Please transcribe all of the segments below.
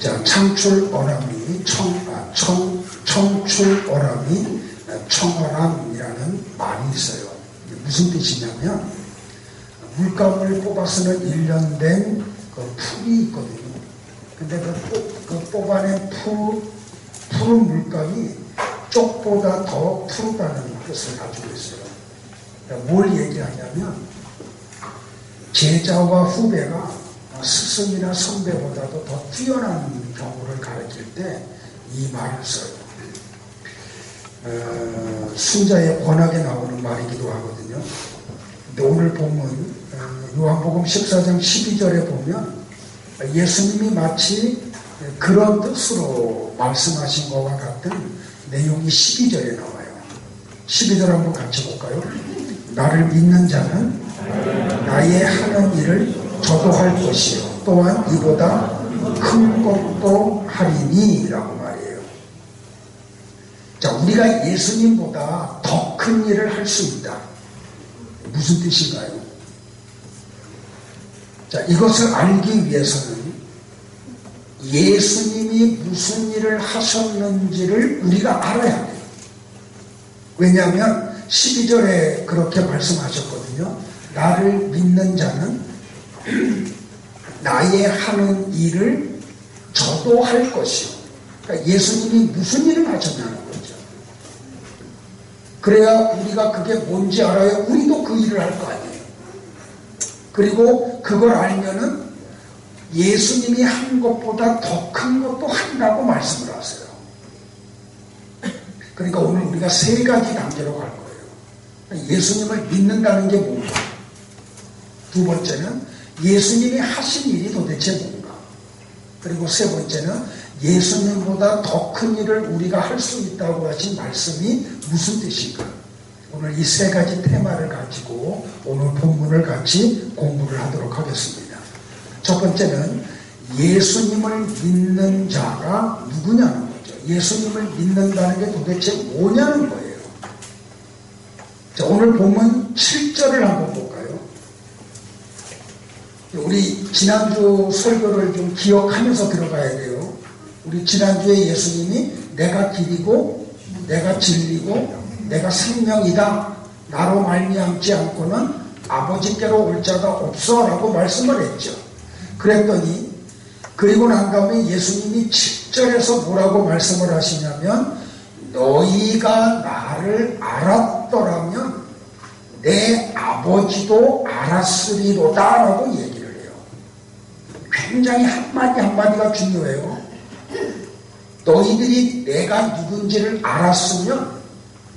자, 창출어람이 청출어람이 청어람이라는 말이 있어요. 무슨 뜻이냐면 물감을 뽑아서는 1년 된 그 풀이 있거든요. 근데 그 뽑아낸 푸른 물감이 쪽보다 더 푸르다는 뜻을 가지고 있어요. 그러니까 뭘 얘기하냐면 제자와 후배가 스승이나 선배보다도 더 뛰어난 경우를 가르칠 때 이 말을 써요. 순자의 권하게 나오는 말이기도 하거든요. 근데 오늘 보면 요한복음 14장 12절에 보면 예수님이 마치 그런 뜻으로 말씀하신 것과 같은 내용이 12절에 나와요. 12절 한번 같이 볼까요? 나를 믿는 자는 나의 하는 일을 저도 할 것이요 또한 이보다 큰 것도 하리니 라고 말이에요. 자, 우리가 예수님보다 더 큰 일을 할 수 있다. 무슨 뜻인가요? 자, 이것을 알기 위해서는 예수님이 무슨 일을 하셨는지를 우리가 알아야 돼요. 왜냐하면 12절에 그렇게 말씀하셨거든요. 나를 믿는 자는 나의 하는 일을 저도 할 것이요. 그러니까 예수님이 무슨 일을 하셨냐는 거죠. 그래야 우리가 그게 뭔지 알아야 우리도 그 일을 할 거 아니에요. 그리고 그걸 알면은 예수님이 한 것보다 더 큰 것도 한다고 말씀을 하세요. 그러니까 오늘 우리가 세 가지 단계로 갈 거예요. 예수님을 믿는다는 게 뭔가, 두 번째는 예수님이 하신 일이 도대체 뭔가, 그리고 세 번째는 예수님보다 더 큰 일을 우리가 할 수 있다고 하신 말씀이 무슨 뜻인가. 오늘 이 세 가지 테마를 가지고 오늘 본문을 같이 공부를 하도록 하겠습니다. 첫 번째는 예수님을 믿는 자가 누구냐는 거죠. 예수님을 믿는다는 게 도대체 뭐냐는 거예요. 자, 오늘 본문 7절을 한번 볼까요? 우리 지난주 설교를 좀 기억하면서 들어가야 돼요. 우리 지난주에 예수님이 내가 길이고 내가 진리고 내가 생명이다. 나로 말미암지 않고는 아버지께로 올 자가 없어 라고 말씀을 했죠. 그랬더니 그리고 난 다음에 예수님이 7절에서 뭐라고 말씀을 하시냐면 너희가 나를 알았더라면 내 아버지도 알았으리로다 라고 얘기를 해요. 굉장히 한마디 한마디가 중요해요. 너희들이 내가 누군지를 알았으면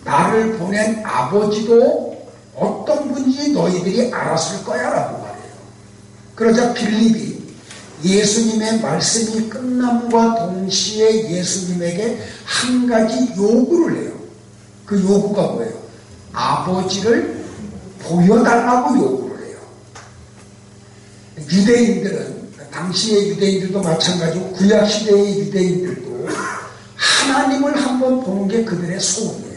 나를 보낸 아버지도 어떤 분인지 너희들이 알았을 거야 라고 말해요. 그러자 빌립이 예수님의 말씀이 끝남과 동시에 예수님에게 한 가지 요구를 해요. 그 요구가 뭐예요? 아버지를 보여달라고 요구를 해요. 유대인들은, 당시의 유대인들도 마찬가지고 구약시대의 유대인들도 하나님을 한번 보는 게 그들의 소원이에요.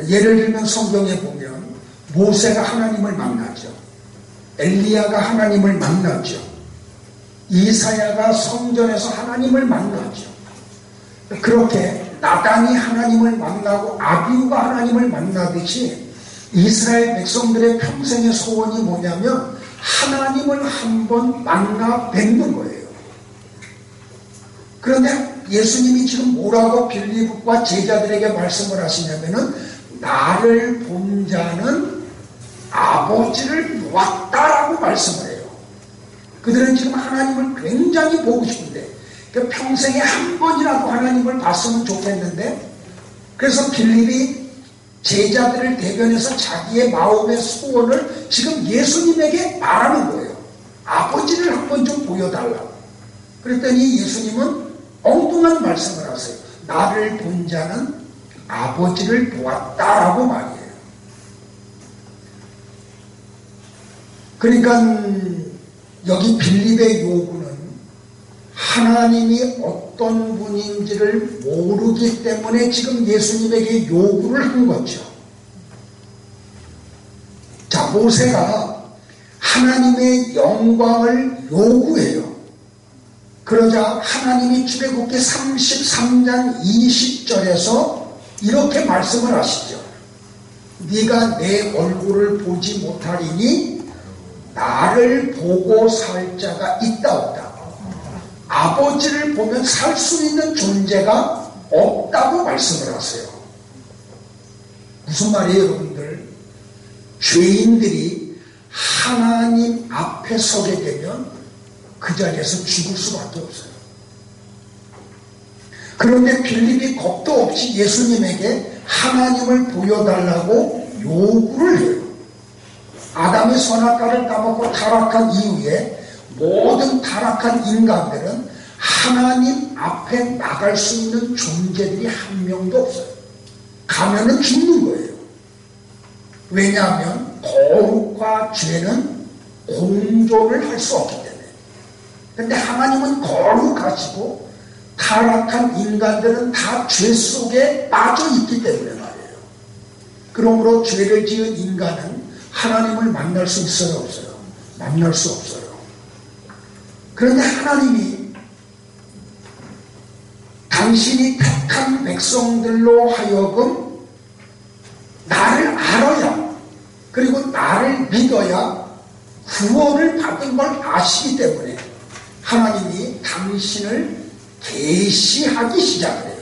예를 들면 성경에 보면 모세가 하나님을 만나죠. 엘리야가 하나님을 만나죠. 이사야가 성전에서 하나님을 만나죠. 그렇게 나단이 하나님을 만나고 아비후가 하나님을 만나듯이 이스라엘 백성들의 평생의 소원이 뭐냐면 하나님을 한번 만나 뵙는 거예요. 그런데 예수님이 지금 뭐라고 빌립과 제자들에게 말씀을 하시냐면은 나를 본 자는 아버지를 보았다라고 말씀을 해요. 그들은 지금 하나님을 굉장히 보고 싶은데 평생에 한 번이라도 하나님을 봤으면 좋겠는데 그래서 빌립이 제자들을 대변해서 자기의 마음의 소원을 지금 예수님에게 말하는 거예요. 아버지를 한번 좀 보여달라고. 그랬더니 예수님은 엉뚱한 말씀을 하세요. 나를 본 자는 아버지를 보았다라고 말이에요. 그러니까 여기 빌립의 요구는 하나님이 어떤 분인지를 모르기 때문에 지금 예수님에게 요구를 한 거죠. 자, 모세가 하나님의 영광을 요구해요. 그러자 하나님이 출애굽기 33장 20절에서 이렇게 말씀을 하시죠. 네가 내 얼굴을 보지 못하리니 나를 보고 살 자가 있다옵다. 아버지를 보면 살 수 있는 존재가 없다고 말씀을 하세요. 무슨 말이에요, 여러분들? 죄인들이 하나님 앞에 서게 되면 그 자리에서 죽을 수밖에 없어요. 그런데 빌립이 겁도 없이 예수님에게 하나님을 보여달라고 요구를 해요. 아담이 선악과를 따먹고 타락한 이후에 모든 타락한 인간들은 하나님 앞에 나갈 수 있는 존재들이 한 명도 없어요. 가면은 죽는 거예요. 왜냐하면 거룩과 죄는 공존을 할 수 없기 때문에. 근데 하나님은 거룩하시고 타락한 인간들은 다 죄 속에 빠져 있기 때문에 말이에요. 그러므로 죄를 지은 인간은 하나님을 만날 수 있어요, 없어요? 만날 수 없어요. 그런데 하나님이 당신이 택한 백성들로 하여금 나를 알아야, 그리고 나를 믿어야 구원을 받은 걸 아시기 때문에 하나님이 당신을 계시하기 시작을 해요.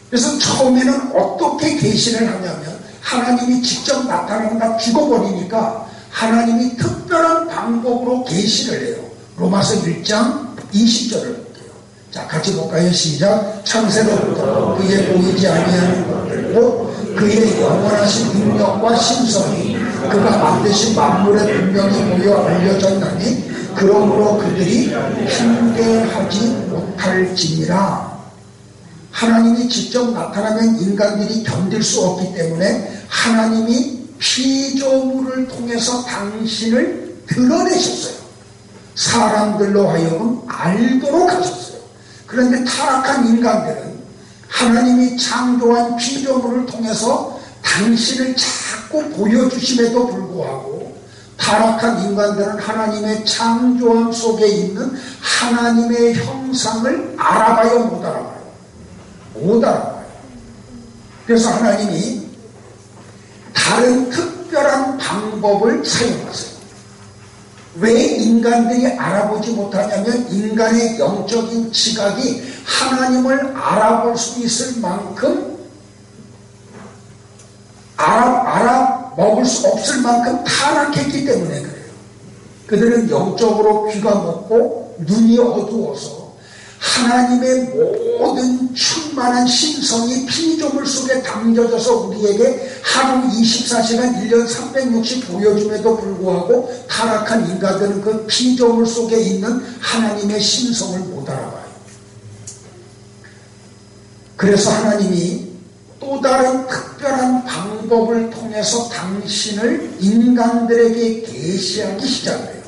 그래서 처음에는 어떻게 계시를 하냐면 하나님이 직접 나타난다 죽어버리니까 하나님이 특별한 방법으로 계시를 해요. 로마서 1장 20절을 볼게요. 자, 같이 볼까요? 시작. 창세로부터 그의 보이지 아니하는 것들로 그의 영원하신 능력과 신성이 그가 만드신 만물에 분명히 보여 알려졌나니 그러므로 그들이 힘대하지 못할지니라. 하나님이 직접 나타나면 인간들이 견딜 수 없기 때문에 하나님이 피조물을 통해서 당신을 드러내셨어요. 사람들로 하여금 알도록 하셨어요. 그런데 타락한 인간들은 하나님이 창조한 피조물을 통해서 당신을 자꾸 보여주심에도 불구하고 타락한 인간들은 하나님의 창조함 속에 있는 하나님의 형상을 알아봐요, 못 알아봐요? 못 알아봐요. 그래서 하나님이 다른 특별한 방법을 사용하세요. 왜 인간들이 알아보지 못하냐면 인간의 영적인 지각이 하나님을 알아볼 수 있을 만큼 알아먹을 수 없을 만큼 타락했기 때문에 그래요. 그들은 영적으로 귀가 먹고 눈이 어두워서 하나님의 모든 충만한 신성이 피조물 속에 담겨져서 우리에게 하루 24시간 1년 360 보여줌에도 불구하고 타락한 인간들은 그 피조물 속에 있는 하나님의 신성을 못 알아봐요. 그래서 하나님이 또 다른 특별한 방법을 통해서 당신을 인간들에게 계시하기 시작해요.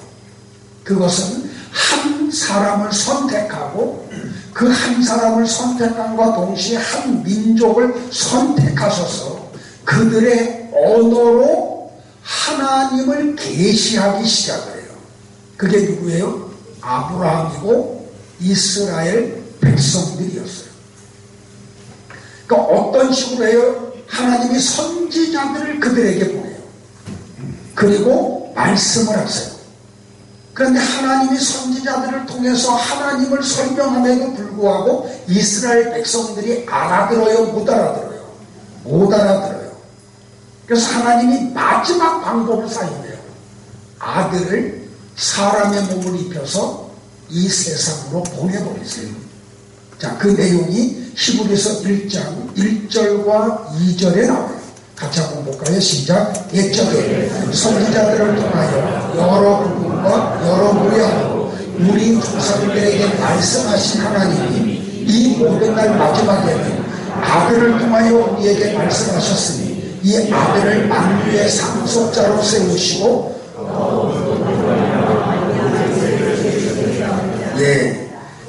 그것은 한 사람을 선택하고 그 한 사람을 선택함과 동시에 한 민족을 선택하셔서 그들의 언어로 하나님을 계시하기 시작을 해요. 그게 누구예요? 아브라함이고 이스라엘 백성들이었어요. 그러니까 어떤 식으로 해요? 하나님이 선지자들을 그들에게 보내요. 그리고 말씀을 하세요. 그런데 하나님이 선지자들을 통해서 하나님을 설명함에도 불구하고 이스라엘 백성들이 알아들어요? 못 알아들어요? 못 알아들어요. 그래서 하나님이 마지막 방법을 사용해요. 아들을 사람의 몸을 입혀서 이 세상으로 보내버리세요. 자, 그 내용이 히브리서 1장 1절과 2절에 나와요. 같이 한번 볼까요? 시작. 옛적에 선지자들을 통하여 여러 부분과 여러 모양으로 우리 조상들에게 말씀하신 하나님이 이 모든 날 마지막에는 아들을 통하여 우리에게 말씀하셨으니 이 아들을 만유의 상속자로 세우시고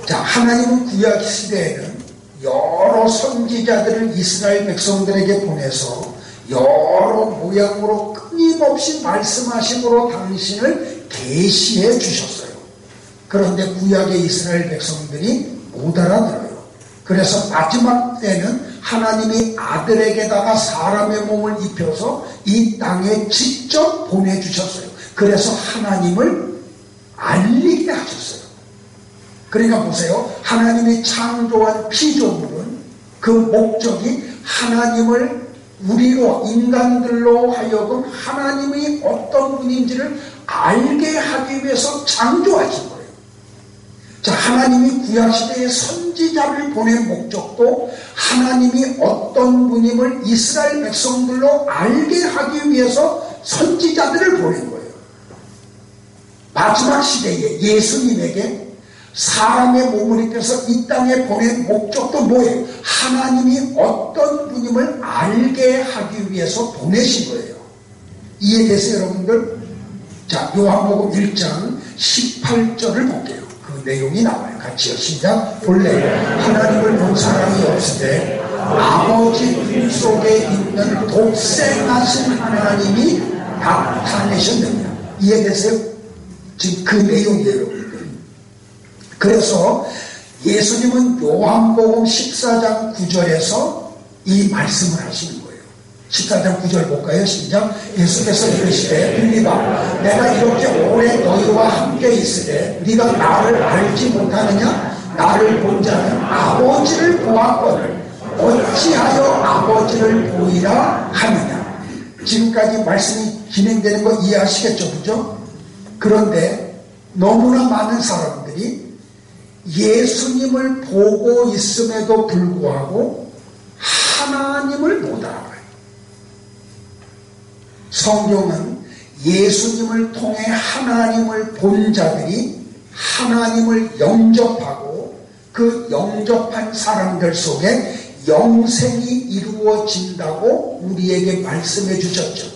자, 하나님은 구약 시대에는 여러 선지자들을 이스라엘 백성들에게 보내서 여러 모양으로 끊임없이 말씀하심으로 당신을 계시해 주셨어요. 그런데 구약의 이스라엘 백성들이 못 알아들어요. 그래서 마지막 때는 하나님이 아들에게다가 사람의 몸을 입혀서 이 땅에 직접 보내주셨어요. 그래서 하나님을 알리게 하셨어요. 그러니까 보세요. 하나님이 창조한 피조물은 그 목적이 하나님을 우리로 인간들로 하여금 하나님이 어떤 분인지를 알게 하기 위해서 창조하신 거예요. 자, 하나님이 구약시대에 선지자를 보낸 목적도 하나님이 어떤 분임을 이스라엘 백성들로 알게 하기 위해서 선지자들을 보낸 거예요. 마지막 시대에 예수님에게 사람의 몸을 입혀서 이 땅에 보낸 목적도 뭐예요? 하나님이 어떤 분임을 알게 하기 위해서 보내신 거예요. 이해되세요, 여러분들? 자, 요한복음 1장 18절을 볼게요. 그 내용이 나와요. 같이요. 시작. 본래 하나님을 본 사람이 없으되 아버지 품 속에 있는 독생하신 하나님이 나타내셨느냐. 이해되세요? 지금 그 내용이에요. 그래서 예수님은 요한복음 14장 9절에서 이 말씀을 하시는 거예요. 14장 9절 볼까요? 시작. 예수께서 이르시되 빌립아 내가 이렇게 오래 너희와 함께 있으되 네가 나를 알지 못하느냐? 나를 본 자는 아버지를 보았거늘 어찌하여 아버지를 보이라 하느냐. 지금까지 말씀이 진행되는 거 이해하시겠죠? 그죠? 그런데 너무나 많은 사람들이 예수님을 보고 있음에도 불구하고 하나님을 못 알아요. 성경은 예수님을 통해 하나님을 본 자들이 하나님을 영접하고 그 영접한 사람들 속에 영생이 이루어진다고 우리에게 말씀해 주셨죠.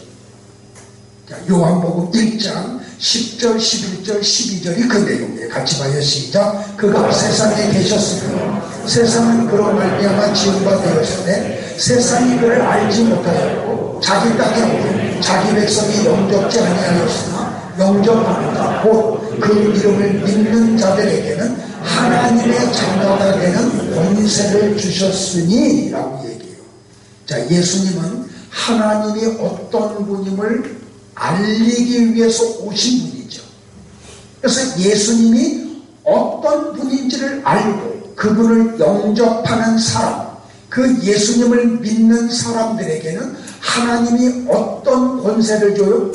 요한복음 1장 10절, 11절, 12절이 그 내용이에요. 같이 봐요. 시작. 그가 세상에 계셨으며 세상은 그로 말미암아 지은 바 되었으되 세상이 그를 알지 못하였고 자기 땅에 오니 자기 백성이 영접지 아니하였으나 영접하노라. 곧 그 이름을 믿는 자들에게는 하나님의 자녀가 되는 권세를 주셨으니 라고 얘기해요. 자, 예수님은 하나님이 어떤 분임을 알리기 위해서 오신 분이죠. 그래서 예수님이 어떤 분인지를 알고 그분을 영접하는 사람, 그 예수님을 믿는 사람들에게는 하나님이 어떤 권세를 줘요?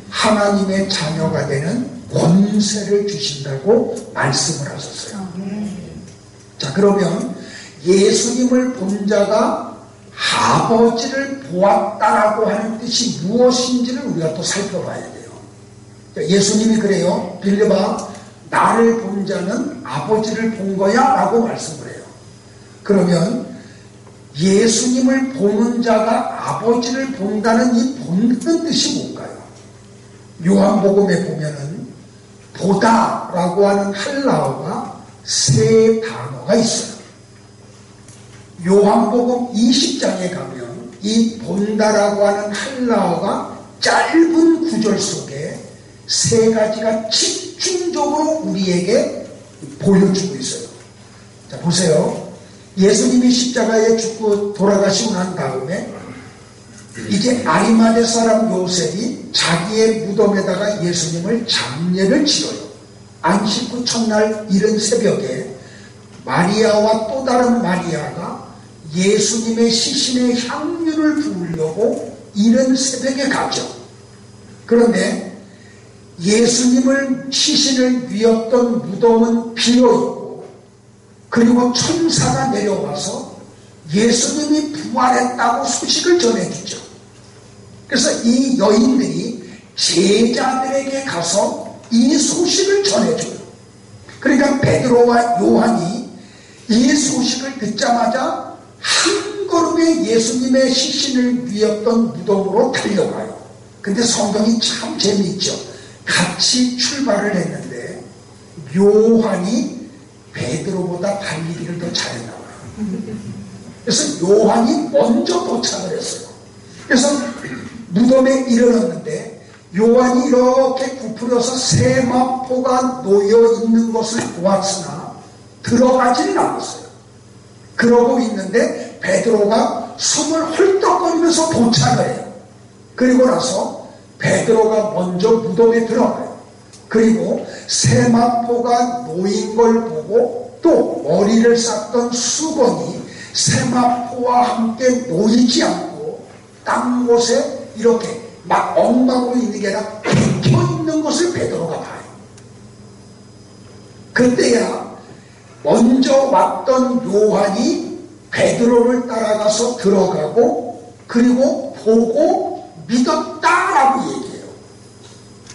하나님의 자녀가 되는 권세를 주신다고 말씀을 하셨어요. 자, 그러면 예수님을 본 자가 아버지를 보았다라고 하는 뜻이 무엇인지를 우리가 또 살펴봐야 돼요. 예수님이 그래요. 빌립아 나를 본 자는 아버지를 본 거야 라고 말씀을 해요. 그러면 예수님을 보는 자가 아버지를 본다는 이 보는 뜻이 뭔가요? 요한복음에 보면은 보다라고 하는 헬라어가 세 단어가 있어요. 요한복음 20장에 가면 이 본다라고 하는 헬라어가 짧은 구절 속에 세 가지가 집중적으로 우리에게 보여주고 있어요. 자, 보세요. 예수님이 십자가에 죽고 돌아가시고 난 다음에 이제 아리마대 사람 요셉이 자기의 무덤에다가 예수님을 장례를 치러요. 안식 후 첫날 이른 새벽에 마리아와 또 다른 마리아가 예수님의 시신에 향유를 부으려고 이른 새벽에 가죠. 그런데 예수님을 시신을 뉘었던 무덤은 비어있고 그리고 천사가 내려와서 예수님이 부활했다고 소식을 전해주죠. 그래서 이 여인들이 제자들에게 가서 이 소식을 전해줘요. 그러니까 베드로와 요한이 이 소식을 듣자마자 한 걸음에 예수님의 시신을 뉘었던 무덤으로 달려가요. 근데 성경이 참 재미있죠. 같이 출발을 했는데 요한이 베드로보다 달리기를 더 잘했나 봐요. 그래서 요한이 먼저 도착을 했어요. 그래서 무덤에 이르렀는데 요한이 이렇게 구부려서 세마포가 놓여 있는 것을 보았으나 들어가지는 않았어요. 그러고 있는데 베드로가 숨을 헐떡거리면서 도착을 해요. 그리고 나서 베드로가 먼저 무덤에 들어가요. 그리고 세마포가 놓인 걸 보고 또 머리를 쌌던 수건이 세마포와 함께 놓이지 않고 딴 곳에 이렇게 막 엉망으로 있는 게 아니라 박혀 있는 것을 베드로가 봐요. 그때야 먼저 왔던 요한이 베드로를 따라가서 들어가고 그리고 보고 믿었다라고 얘기해요.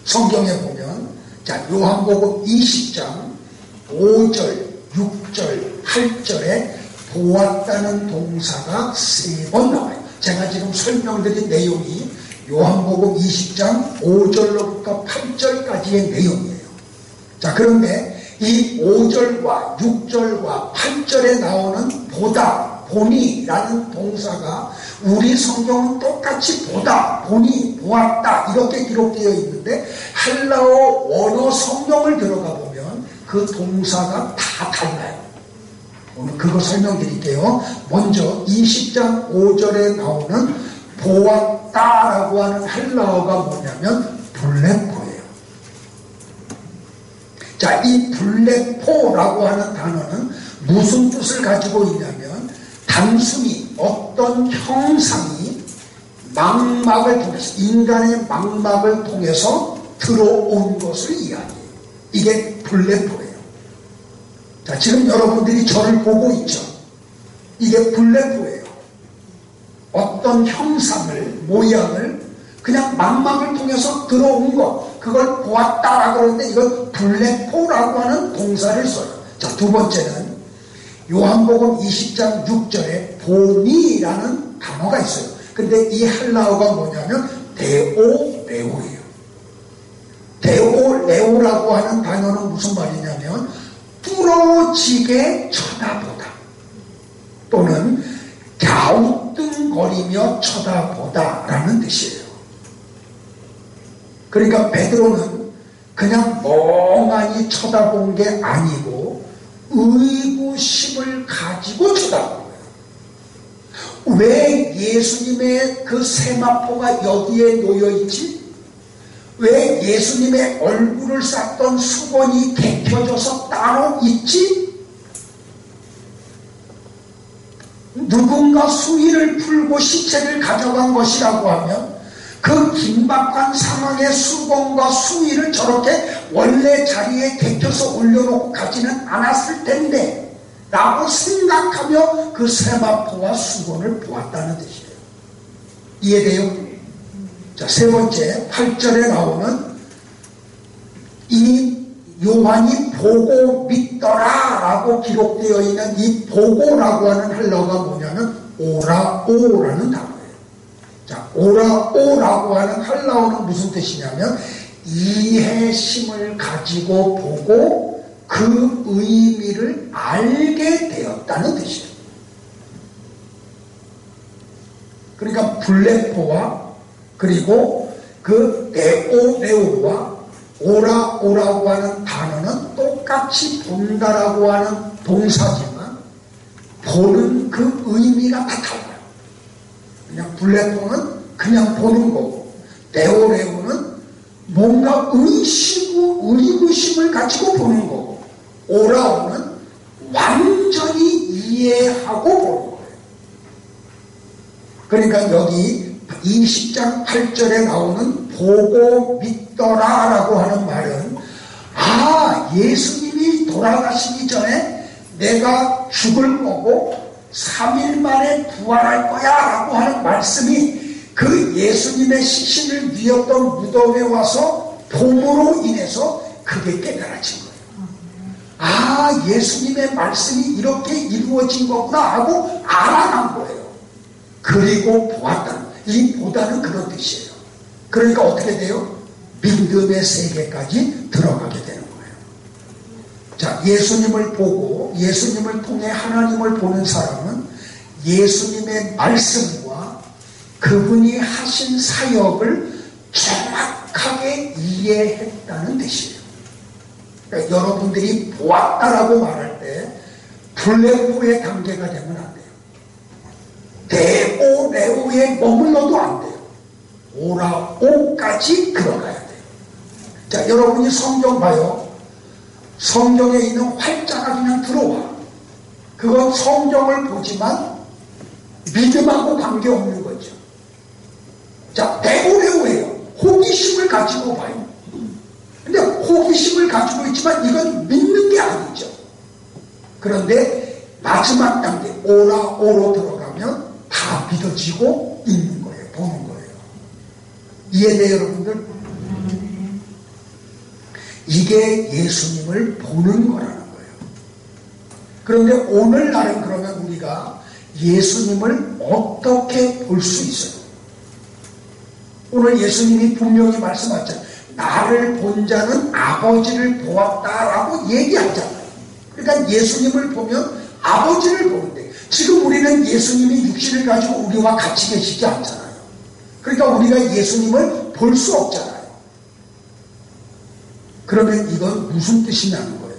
성경에 보면 자 요한복음 20장 5절, 6절, 8절에 보았다는 동사가 3번 나와요. 제가 지금 설명드린 내용이 요한복음 20장 5절로부터 8절까지의 내용이에요. 자, 그런데 이 5절과 6절과 8절에 나오는 보다, 보니라는 동사가 우리 성경은 똑같이 보다, 보니, 보았다 이렇게 기록되어 있는데 헬라어 원어 성경을 들어가 보면 그 동사가 다 달라요. 오늘 그거 설명드릴게요. 먼저 20장 5절에 나오는 보았다라고 하는 헬라어가 뭐냐면 블레포예요. 자, 이 블레포라고 하는 단어는 무슨 뜻을 가지고 있냐면 단순히 어떤 형상이 망막을 통해서 인간의 망막을 통해서 들어온 것을 이야기해요. 이게 블레포예요. 자, 지금 여러분들이 저를 보고 있죠. 이게 블레포예요. 어떤 형상을, 모양을 그냥 망막을 통해서 들어온 것, 그걸 보았다라고 그러는데 이건 블레포라고 하는 동사를 써요. 자, 두 번째는 요한복음 20장 6절에 보니라는 단어가 있어요. 근데 이 헬라어가 뭐냐면 데오레오예요. 데오레오라고 하는 단어는 무슨 말이냐면 부러지게 쳐다보다 또는 갸우뚱거리며 쳐다보다 라는 뜻이에요. 그러니까 베드로는 그냥 멍하니 쳐다본 게 아니고 의구심을 가지고 쳐다본 거예요. 왜 예수님의 그 세마포가 여기에 놓여있지? 왜 예수님의 얼굴을 쌌던 수건이 개켜져서 따로 있지? 누군가 수의를 풀고 시체를 가져간 것이라고 하면 그 긴박한 상황에 수건과 수의를 저렇게 원래 자리에 개켜서 올려놓고 가지는 않았을 텐데 라고 생각하며 그 세마포와 수건을 보았다는 뜻이에요. 이해돼요? 자, 세 번째 8절에 나오는 이 요한이 보고 믿더라 라고 기록되어 있는 이 보고라고 하는 헬라어가 뭐냐면 오라오라는 단어예요. 자, 오라오라고 하는 헬라어는 무슨 뜻이냐면 이해심을 가지고 보고 그 의미를 알게 되었다는 뜻이에요. 그러니까 블레포와 그리고 그 데오레오와 오라오라고 하는 단어는 똑같이 본다라고 하는 동사지만 보는 그 의미가 다 달라요. 그냥 블레포는 그냥 보는 거고 데오레오는 뭔가 의구심을 가지고 보는 거고 오라오는 완전히 이해하고 보는 거예요. 그러니까 여기 20장 8절에 나오는 보고 믿더라 라고 하는 말은 예수님이 돌아가시기 전에 내가 죽을 거고 3일 만에 부활할 거야 라고 하는 말씀이 그 예수님의 시신을 뉘었던 무덤에 와서 봄으로 인해서 그게 깨달아진 거예요. 예수님의 말씀이 이렇게 이루어진 거구나 하고 알아간 거예요. 그리고 보았다. 이 보다는 그런 뜻이에요. 그러니까 어떻게 돼요? 믿음의 세계까지 들어가게 되는 거예요. 자, 예수님을 보고 예수님을 통해 하나님을 보는 사람은 예수님의 말씀과 그분이 하신 사역을 정확하게 이해했다는 뜻이에요. 그러니까 여러분들이 보았다라고 말할 때 블레후의 단계가 되면 안 돼요. 데오 레오에 머물러도 안 돼요. 오라 오까지 들어가야 돼요. 자, 여러분이 성경 봐요. 성경에 있는 활자가 그냥 들어와. 그건 성경을 보지만 믿음하고 관계없는 거죠. 자, 데오레오예요. 호기심을 가지고 봐요. 근데 호기심을 가지고 있지만 이건 믿는 게 아니죠. 그런데 마지막 단계 오라오로 들어가면 다 믿어지고 있는 거예요. 보는 거예요. 이해돼요, 여러분들? 이게 예수님을 보는 거라는 거예요. 그런데 오늘날은 그러면 우리가 예수님을 어떻게 볼 수 있어요? 오늘 예수님이 분명히 말씀하셨잖아요. 나를 본 자는 아버지를 보았다라고 얘기하잖아요. 그러니까 예수님을 보면 아버지를 보는데 지금 우리는 예수님이 육신을 가지고 우리와 같이 계시지 않잖아요. 그러니까 우리가 예수님을 볼 수 없잖아요. 그러면 이건 무슨 뜻이냐는 거예요.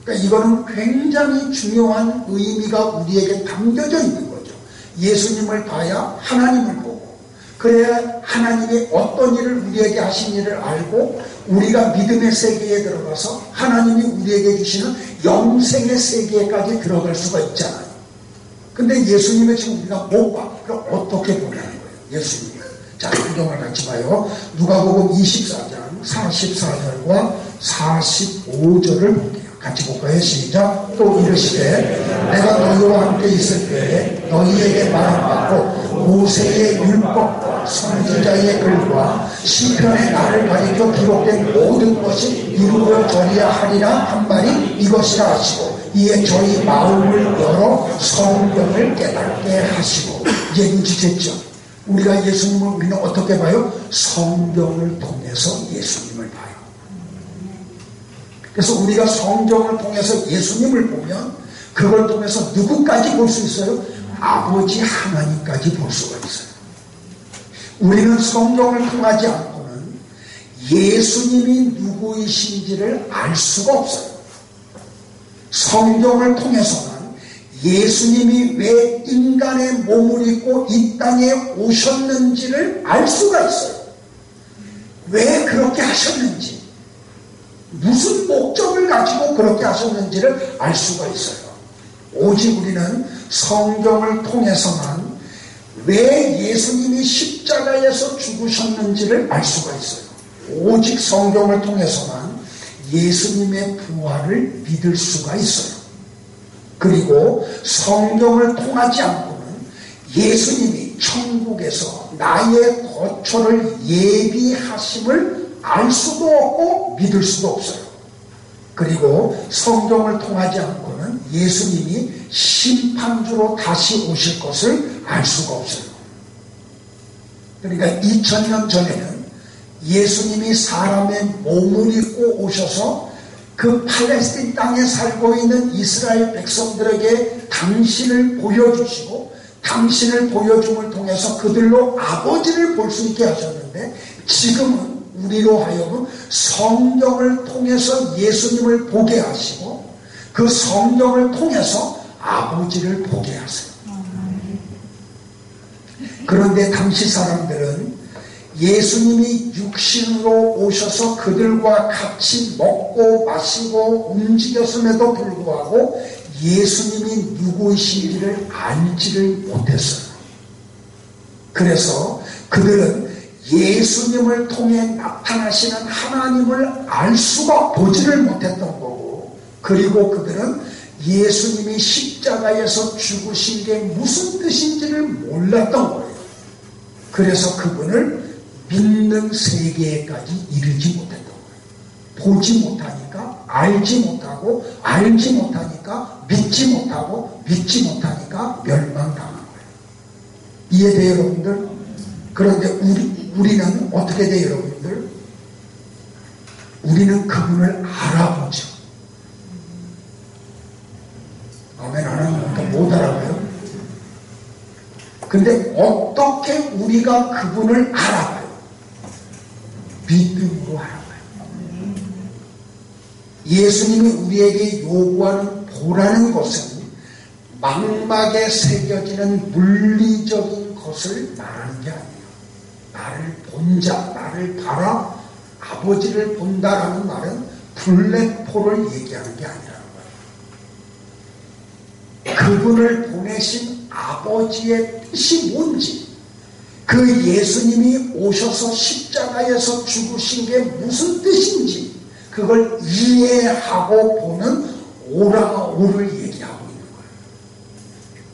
그러니까 이거는 굉장히 중요한 의미가 우리에게 담겨져 있는 거죠. 예수님을 봐야 하나님을 보고 그래야 하나님의 어떤 일을 우리에게 하신 일을 알고 우리가 믿음의 세계에 들어가서 하나님이 우리에게 주시는 영생의 세계까지 들어갈 수가 있잖아요. 근데 예수님을 지금 우리가 못 봐. 그럼 어떻게 보냐는 거예요. 예수님을. 자, 성경을 같이 봐요. 누가복음 24장 44절과 45절을 볼게요. 같이 볼까요? 시작. 또 이르시되 내가 너희와 함께 있을 때에 너희에게 말함받고 모세의 율법과 선지자의 글과 시편의 나를 가리켜 기록된 모든 것이 이루어져야 하리라 한 말이 이것이라 하시고 이에 저희 마음을 열어 성경을 깨닫게 하시고. 이제 눈치챘죠? 우리가 예수님을 우리는 어떻게 봐요? 성경을 통해서 예수님을 봐요. 그래서 우리가 성경을 통해서 예수님을 보면 그걸 통해서 누구까지 볼 수 있어요? 아버지 하나님까지 볼 수가 있어요. 우리는 성경을 통하지 않고는 예수님이 누구이신지를 알 수가 없어요. 성경을 통해서만 예수님이 왜 인간의 몸을 입고 이 땅에 오셨는지를 알 수가 있어요. 왜 그렇게 하셨는지, 무슨 목적을 가지고 그렇게 하셨는지를 알 수가 있어요. 오직 우리는 성경을 통해서만 왜 예수님이 십자가에서 죽으셨는지를 알 수가 있어요. 오직 성경을 통해서만 예수님의 부활을 믿을 수가 있어요. 그리고 성경을 통하지 않고는 예수님이 천국에서 나의 거처를 예비하심을 알 수도 없고 믿을 수도 없어요. 그리고 성경을 통하지 않고는 예수님이 심판주로 다시 오실 것을 알 수가 없어요. 그러니까 2000년 전에는 예수님이 사람의 몸을 입고 오셔서 그 팔레스틴 땅에 살고 있는 이스라엘 백성들에게 당신을 보여주시고 당신을 보여줌을 통해서 그들로 아버지를 볼 수 있게 하셨는데 지금은 우리로 하여금 성경을 통해서 예수님을 보게 하시고 그 성경을 통해서 아버지를 보게 하세요. 그런데 당시 사람들은 예수님이 육신으로 오셔서 그들과 같이 먹고 마시고 움직였음에도 불구하고 예수님이 누구이신지를 알지를 못했어요. 그래서 그들은 예수님을 통해 나타나시는 하나님을 알 수가 보지를 못했던 거고, 그리고 그들은 예수님이 십자가에서 죽으신 게 무슨 뜻인지를 몰랐던 거예요. 그래서 그분을 믿는 세계까지 이르지 못했던 거예요. 보지 못하니까 알지 못하고, 알지 못하니까 믿지 못하고, 믿지 못하니까 멸망당한 거예요. 이해돼요, 여러분들? 그런데 우리는 어떻게 돼요, 여러분들? 우리는 그분을 알아보죠. 아멘 안 하니까 못 알아봐요. 근데 어떻게 우리가 그분을 알아봐요? 믿음으로 하는 거예요. 예수님이 우리에게 요구하는 보라는 것은 망막에 새겨지는 물리적인 것을 말하는 게 아니에요. 나를 본자, 나를 봐라, 아버지를 본다라는 말은 블랙홀을 얘기하는 게 아니라는 거예요. 그분을 보내신 아버지의 뜻이 뭔지, 그 예수님이 오셔서 십자가에서 죽으신 게 무슨 뜻인지 그걸 이해하고 보는 오라오를 얘기하고 있는 거예요.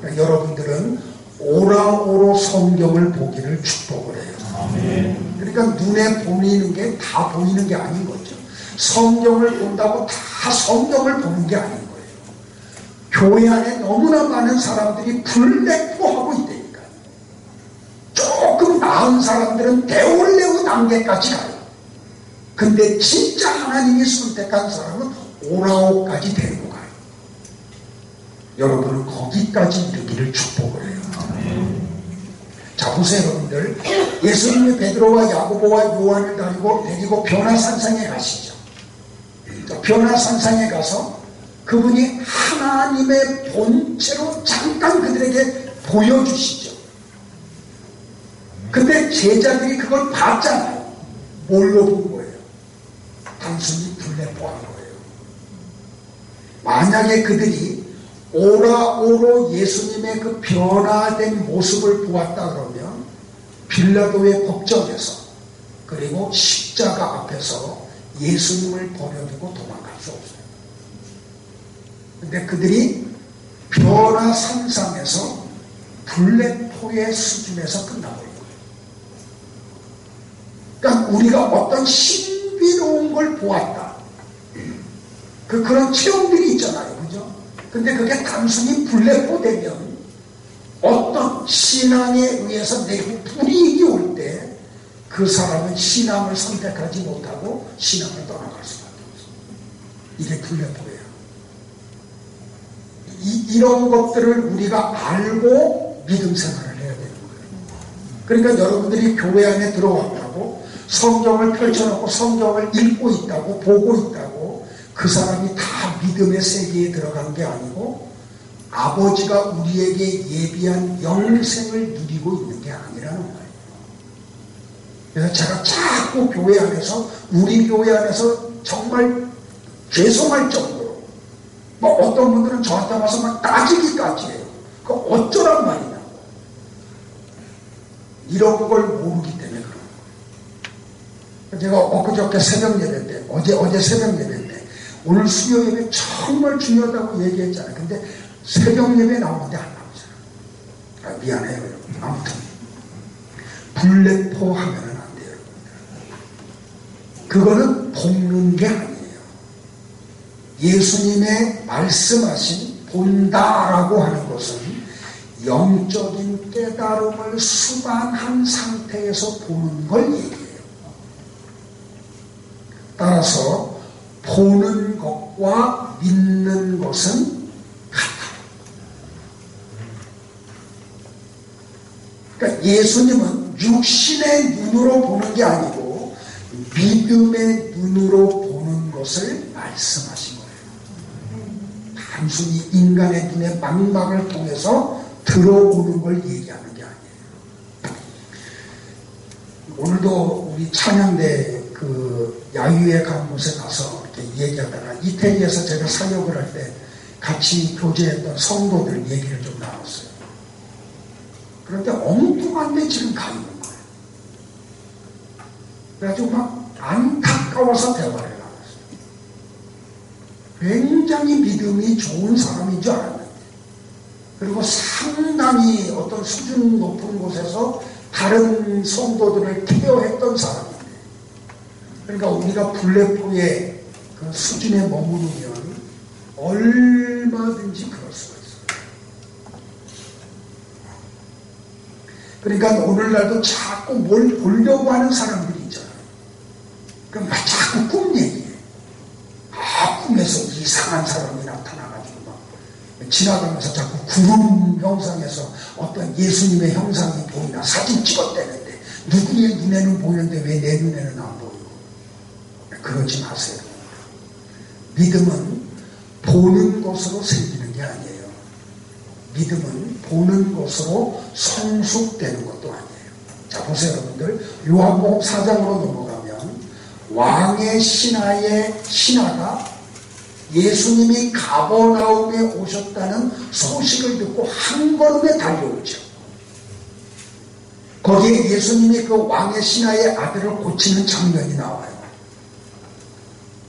그러니까 여러분들은 오라오로 성경을 보기를 축복을 해요. 아멘. 그러니까 눈에 보이는 게 다 보이는 게 아닌 거죠. 성경을 본다고 다 성경을 보는 게 아닌 거예요. 교회 안에 너무나 많은 사람들이 블랙포하고 있다니까. 조금 나은 사람들은 데올레오 단계까지 가요. 근데 진짜 하나님이 선택한 사람은 오라오까지 데리고 가요. 여러분은 거기까지 이르기를 축복을 해요. 자, 보세요, 여러분들. 예수님이 베드로와 야고보와 요한을 데리고 변화산상에 가시죠. 변화산상에 가서 그분이 하나님의 본체로 잠깐 그들에게 보여주시죠. 근데 제자들이 그걸 봤잖아요. 뭘로 본 거예요? 단순히 블랙포한 거예요. 만약에 그들이 오라오로 예수님의 그 변화된 모습을 보았다 그러면 빌라도의 법정에서 그리고 십자가 앞에서 예수님을 버려두고 도망갈 수 없어요. 근데 그들이 변화산상에서 블랙포의 수준에서 끝나버린 거예요. 그러니까 우리가 어떤 신비로운 걸 보았다. 그런 체험들이 있잖아요. 그죠? 근데 그게 단순히 블랙포 되면 어떤 신앙에 의해서 내부 불이익이 올 때 그 사람은 신앙을 선택하지 못하고 신앙을 떠나갈 수밖에 없어요. 이게 블랙포예요. 이런 것들을 우리가 알고 믿음 생활을 해야 되는 거예요. 그러니까 여러분들이 교회 안에 들어왔다고 성경을 펼쳐놓고 성경을 읽고 있다고 보고 있다고 그 사람이 다 믿음의 세계에 들어간 게 아니고 아버지가 우리에게 예비한 영생을 누리고 있는 게 아니라는 거예요. 그래서 제가 자꾸 교회 안에서 우리 교회 안에서 정말 죄송할 정도로 뭐 어떤 분들은 저한테 와서 막 따지기까지 해요. 그 어쩌란 말이냐고. 이런 걸 모르기 때문에 그런 거예요. 제가 엊그저께 새벽 예배 때 어제 새벽 예배 때 오늘 수요 예배 정말 중요하다고 얘기했잖아요. 근데 새벽 예배 나오는데 안 나오잖아요. 미안해요, 여러분. 아무튼 블랙포 하면은 안 돼요, 여러분들. 그거는 볶는 게 아니에요. 예수님의 말씀하신 본다라고 하는 것은 영적인 깨달음을 수반한 상태에서 보는 걸 얘기해요. 따라서 보는 것과 믿는 것은 같아요. 그러니까 예수님은 육신의 눈으로 보는 게 아니고 믿음의 눈으로 보는 것을 말씀하신 거예요. 단순히 인간의 눈의 망막을 통해서 들어오는 걸 얘기하는 게 아니에요. 오늘도 우리 찬양대 그 야유회 간 곳에 가서 이렇게 얘기하다가 이태리에서 제가 사역을 할 때 같이 교제했던 성도들 얘기를 좀 나눴어요. 그런데 엉뚱한 데 지금 가 있는 거예요. 그래가지고 막 안타까워서 대화를 나눴어요. 굉장히 믿음이 좋은 사람인 줄 알았는데, 그리고 상당히 어떤 수준 높은 곳에서 다른 성도들을 케어했던 사람인데, 그러니까 우리가 블랙포의 그 수준에 머무르면 얼마든지 그럴 수가 있어요. 그러니까 오늘날도 자꾸 뭘 보려고 하는 사람들이 있잖아요. 그럼 자꾸 꿈 얘기해. 꿈에서 이상한 사람이 나타나가지고 막 지나가면서 자꾸 구름 형상에서 어떤 예수님의 형상이 보이나 사진 찍었다는데 누구의 눈에는 보이는데 왜 내 눈에는 안 보이고, 그러지 마세요. 믿음은 보는 것으로 생기는 게 아니에요. 믿음은 보는 것으로 성숙되는 것도 아니에요. 자, 보세요, 여러분들. 요한복음 4장으로 넘어가면 왕의 신하가 예수님이 가버나움에 오셨다는 소식을 듣고 한 걸음에 달려오죠. 거기에 예수님이 그 왕의 신하의 아들을 고치는 장면이 나와요.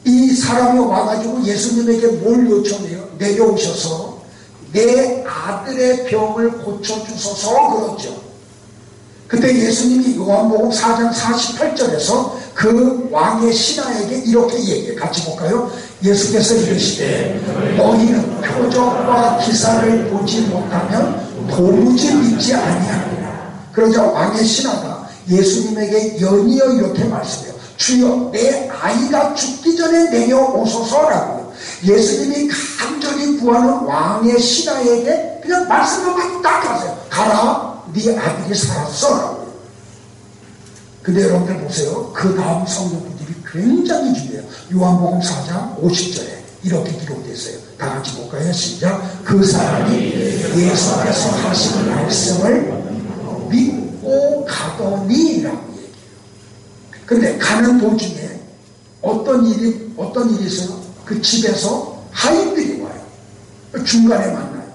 이 사람이 와가지고 예수님에게 뭘 요청해요? 내려오셔서 내 아들의 병을 고쳐주소서 그러죠. 그때 예수님이 요한복음 4장 48절에서 그 왕의 신하에게 이렇게 얘기해요. 같이 볼까요? 예수께서 이르시되 너희는 표적과 기사를 보지 못하면 도무지 믿지 아니하리라. 그러자 왕의 신하가 예수님에게 연이어 이렇게 말씀해요. 주여 내 아이가 죽기 전에 내려오소서라고요. 예수님이 간절히 구하는 왕의 신하에게 그냥 말씀 한마디 딱 하세요. 가라, 네 아들이 살았어라고요. 근데 여러분들 보세요. 그 다음 성경들이 굉장히 중요해요. 요한복음 4장 50절에 이렇게 기록되어 있어요. 다 같이 볼까요? 시작. 그 사람이 예수께서 하신 말씀을 믿고 가더니라고 얘기해요. 근데 가는 도중에 어떤 일이 있어요? 그 집에서 하인들이 와요. 중간에 만나요.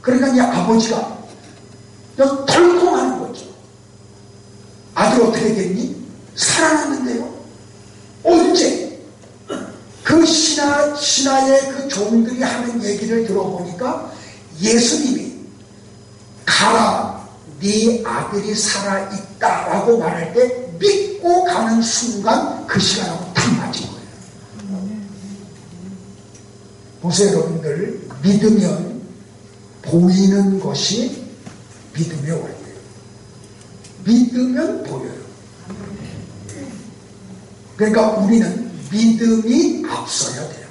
그러니까 이 아버지가 덜컹하는 거죠. 아들 어떻게 됐니? 살아났는데요. 언제? 그 신하의 그 종들이 하는 얘기를 들어보니까 예수님이 가라, 네 아들이 살아있다라고 말할 때 믿고 가는 순간 그 시간하고 딱 맞은 거예요. 보세요, 여러분들. 믿으면 보이는 것이 믿음의 원리예요. 믿으면 보여요. 그러니까 우리는 믿음이 앞서야 돼요.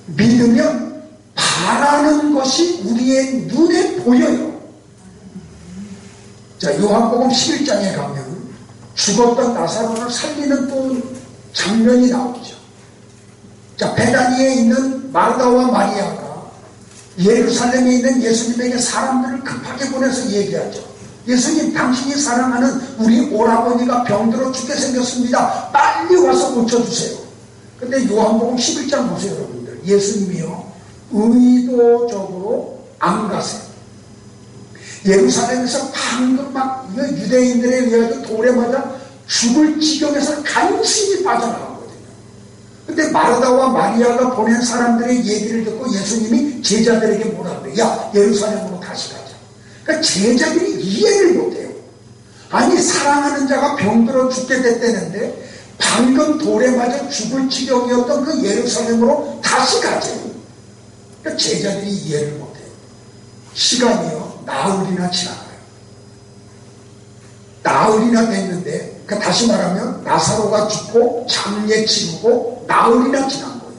믿으면 바라는 것이 우리의 눈에 보여요. 자, 요한복음 11장에 가면 죽었던 나사로를 살리는 또 장면이 나오죠. 자, 베다니에 있는 마르다와 마리아가 예루살렘에 있는 예수님에게 사람들을 급하게 보내서 얘기하죠. 예수님, 당신이 사랑하는 우리 오라버니가 병들어 죽게 생겼습니다. 빨리 와서 고쳐주세요. 근데 요한복음 11장 보세요, 여러분들. 예수님이요, 의도적으로 안 가세요. 예루살렘에서 방금 막 유대인들에 의해서 돌에 맞아 죽을 지경에서 간신히 빠져나가거든요. 근데 마르다와 마리아가 보낸 사람들의 얘기를 듣고 예수님이 제자들에게 뭐라 그래요? 야, 예루살렘으로 다시 가자. 그러니까 제자들이 이해를 못해요. 아니, 사랑하는 자가 병들어 죽게 됐다는데 방금 돌에 맞아 죽을 지경이었던 그 예루살렘으로 다시 가죠. 그러니까 제자들이 이해를 못해요. 시간이요, 나흘이나 지나가요. 나흘이나 됐는데, 그러니까 다시 말하면 나사로가 죽고 장례 치르고 나흘이나 지난 거예요.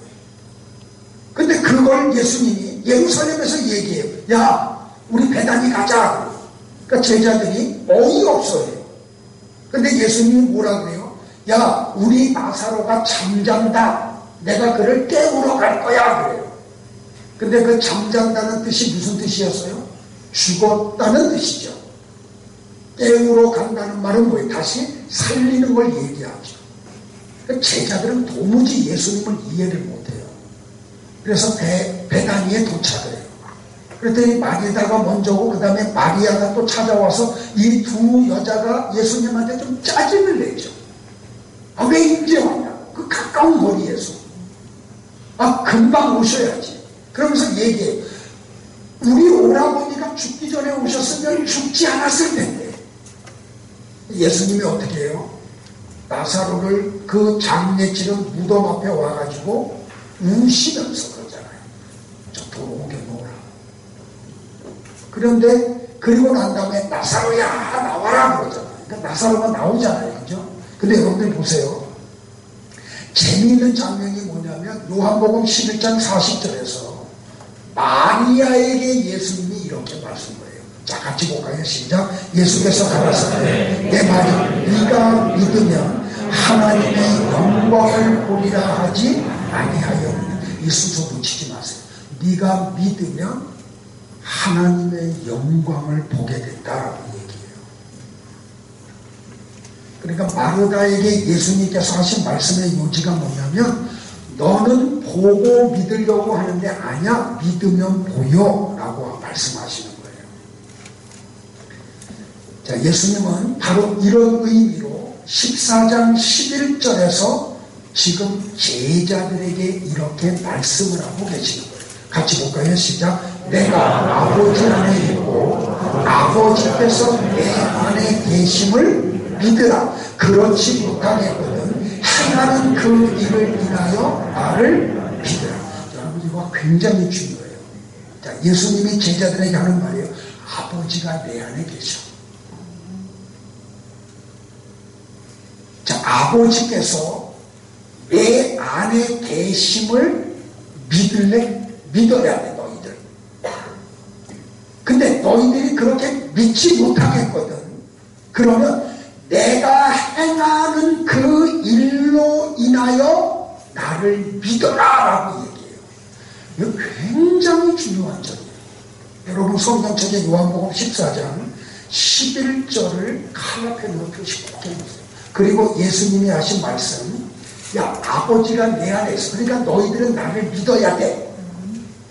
근데 그걸 예수님이 예루살렘에서 얘기해요. 야, 우리 베다니 가자. 그러니까 제자들이 어이없어요. 근데 예수님이 뭐라 그래요? 야, 우리 나사로가 잠잔다. 내가 그를 깨우러 갈 거야. 그래요. 근데 그 잠잔다는 뜻이 무슨 뜻이었어요? 죽었다는 뜻이죠. 깨우러 간다는 말은 뭐예요? 다시 살리는 걸 얘기하죠. 그러니까 제자들은 도무지 예수님을 이해를 못해요. 그래서 베다니에 도착을 해요. 그랬더니 마리다가 먼저 오고 그 다음에 마리아가 또 찾아와서 이 두 여자가 예수님한테 좀 짜증을 내죠. 아, 왜 이제 왔냐고. 그 가까운 거리에서. 아, 금방 오셔야지. 그러면서 얘기해요. 우리 오라버니가 죽기 전에 오셨으면 죽지 않았을 텐데. 예수님이 어떻게 해요? 나사로를 그 장례 치른 무덤 앞에 와가지고 우시면서 그러잖아요. 저 돌아오게 놓으라. 그런데 그리고 난 다음에 나사로야 나와라 그러잖아요. 그러니까 나사로가 나오잖아요. 그죠? 근데 여러분들 보세요. 재미있는 장면이 뭐냐면 요한복음 11장 40절에서 마리아에게 예수님이 이렇게 말씀해요. 자, 같이 볼까요? 시작. 예수께서 가라사대 내 말이 네가 믿으면 하나님의 영광을 보리라 하지 아니하였느냐. 이 순서 붙이지 마세요. 네가 믿으면 하나님의 영광을 보게 된다라고 얘기해요. 그러니까 마르다에게 예수님께서 하신 말씀의 요지가 뭐냐면 너는 보고 믿으려고 하는데 아니야, 믿으면 보여 라고 말씀하시는 거예요. 자, 예수님은 바로 이런 의미로 14장 11절에서 지금 제자들에게 이렇게 말씀을 하고 계시는 거예요. 같이 볼까요? 시작. 내가 아버지 안에 있고 아버지께서 내 안에 계심을 믿으라. 그렇지 못하겠거든 행하는 그 일을 인하여 나를 믿으라. 여러분, 이거 굉장히 중요해요. 자, 예수님이 제자들에게 하는 말이에요. 아버지가 내 안에 계셔. 자, 아버지께서 내 안에 계심을 믿어야 돼, 너희들. 근데 너희들이 그렇게 믿지 못하겠거든. 그러면 내가 행하는 그 일로 인하여 나를 믿어라 라고 얘기해요. 이거 굉장히 중요한 점이에요. 여러분, 성경책의 요한복음 14장 11절을 칼라펜으로 표시 꼭 해보세요. 그리고 예수님이 하신 말씀, 야, 아버지가 내 안에 있어. 그러니까 너희들은 나를 믿어야 돼.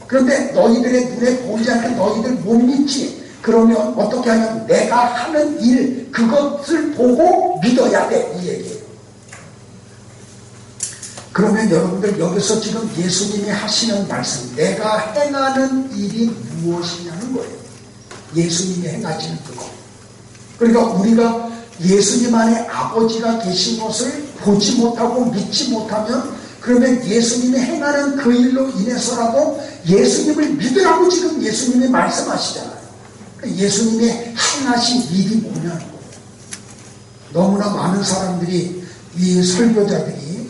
그런데 너희들의 눈에 보이지 않게 너희들 못 믿지. 그러면 어떻게 하냐면 내가 하는 일, 그것을 보고 믿어야 돼. 이 얘기예요. 그러면 여러분들 여기서 지금 예수님이 하시는 말씀, 내가 행하는 일이 무엇이냐는 거예요. 예수님이 행하시는 그거. 그러니까 우리가 예수님 안에 아버지가 계신 것을 보지 못하고 믿지 못하면 그러면 예수님이 행하는 그 일로 인해서라도 예수님을 믿으라고 지금 예수님이 말씀하시잖아요. 예수님이 행하신 일이 뭐냐는 거예요. 너무나 많은 사람들이, 이 설교자들이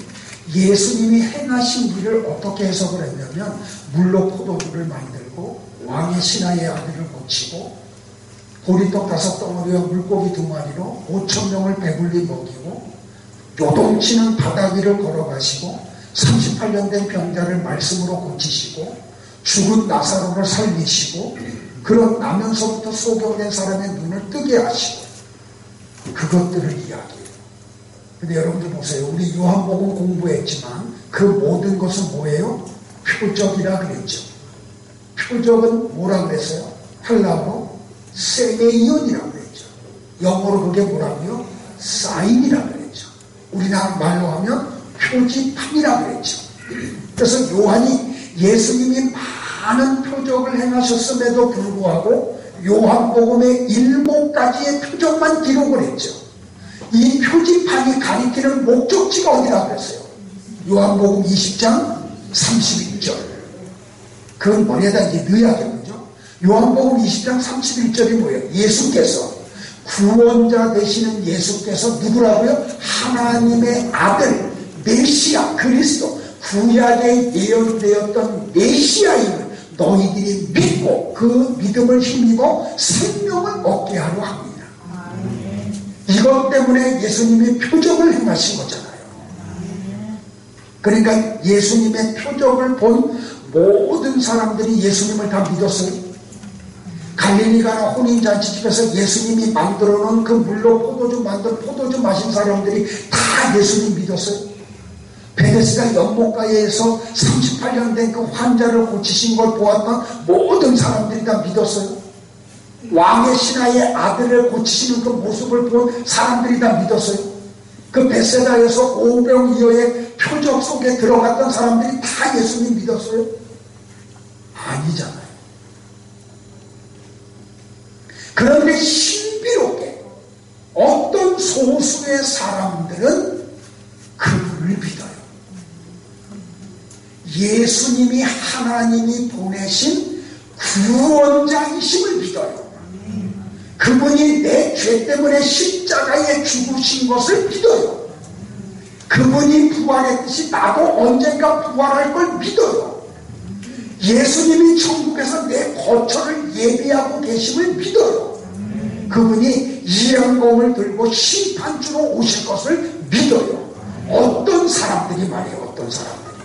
예수님이 행하신 일을 어떻게 해석을 했냐면 물로 포도주를 만들고 왕의 신하의 아들을 고치고 보리떡 5덩어리와 물고기 2마리로 5,000명을 배불리 먹이고 요동치는 바다 위를 걸어가시고 38년 된 병자를 말씀으로 고치시고 죽은 나사로를 살리시고 그런 나면서부터 소경된 사람의 눈을 뜨게 하시고 그것들을 이야기해요. 근데 여러분들 보세요. 우리 요한복음 공부했지만 그 모든 것은 뭐예요? 표적이라 그랬죠. 표적은 뭐라 그랬어요? 헬라어로 세메이온이라고 그랬죠. 영어로 그게 뭐라고요? 사인이라고 그랬죠. 우리나라 말로 하면 표지판이라고 그랬죠. 그래서 요한이 예수님이 많은 표적을 행하셨음에도 불구하고 요한복음의 7가지의 표적만 기록을 했죠. 이 표지판이 가리키는 목적지가 어디라고 그랬어요? 요한복음 20장 31절. 그건 머리에다 이제 넣어야겠죠. 요한복음 20장 31절이 뭐예요? 예수께서, 구원자 되시는 예수께서 누구라고요? 하나님의 아들, 메시아, 그리스도, 구약에 예언되었던 메시아임을 너희들이 믿고 그 믿음을 힘입어 생명을 얻게 하려 합니다. 이것 때문에 예수님이 표적을 행하신 거잖아요. 그러니까 예수님의 표적을 본 모든 사람들이 예수님을 다 믿었어요. 갈릴리 가나 혼인잔치집에서 예수님이 만들어 놓은 그 물로 포도주 마신 사람들이 다 예수님 믿었어요. 베데스다 연못가에서 38년 된 그 환자를 고치신 걸 보았던 모든 사람들이 다 믿었어요. 왕의 신하의 아들을 고치시는 그 모습을 본 사람들이 다 믿었어요. 그 베세다에서 오병이어의 표적 속에 들어갔던 사람들이 다 예수님 믿었어요? 아니잖아요. 그런데 신비롭게 어떤 소수의 사람들은 그분을 믿어요. 예수님이 하나님이 보내신 구원자이심을 믿어요. 그분이 내 죄 때문에 십자가에 죽으신 것을 믿어요. 그분이 부활했듯이 나도 언젠가 부활할 걸 믿어요. 예수님이 천국에서 내 거처를 예비하고 계심을 믿어요. 그분이 이 영광을 들고 심판주로 오실 것을 믿어요. 어떤 사람들이 말이에요. 어떤 사람들이요.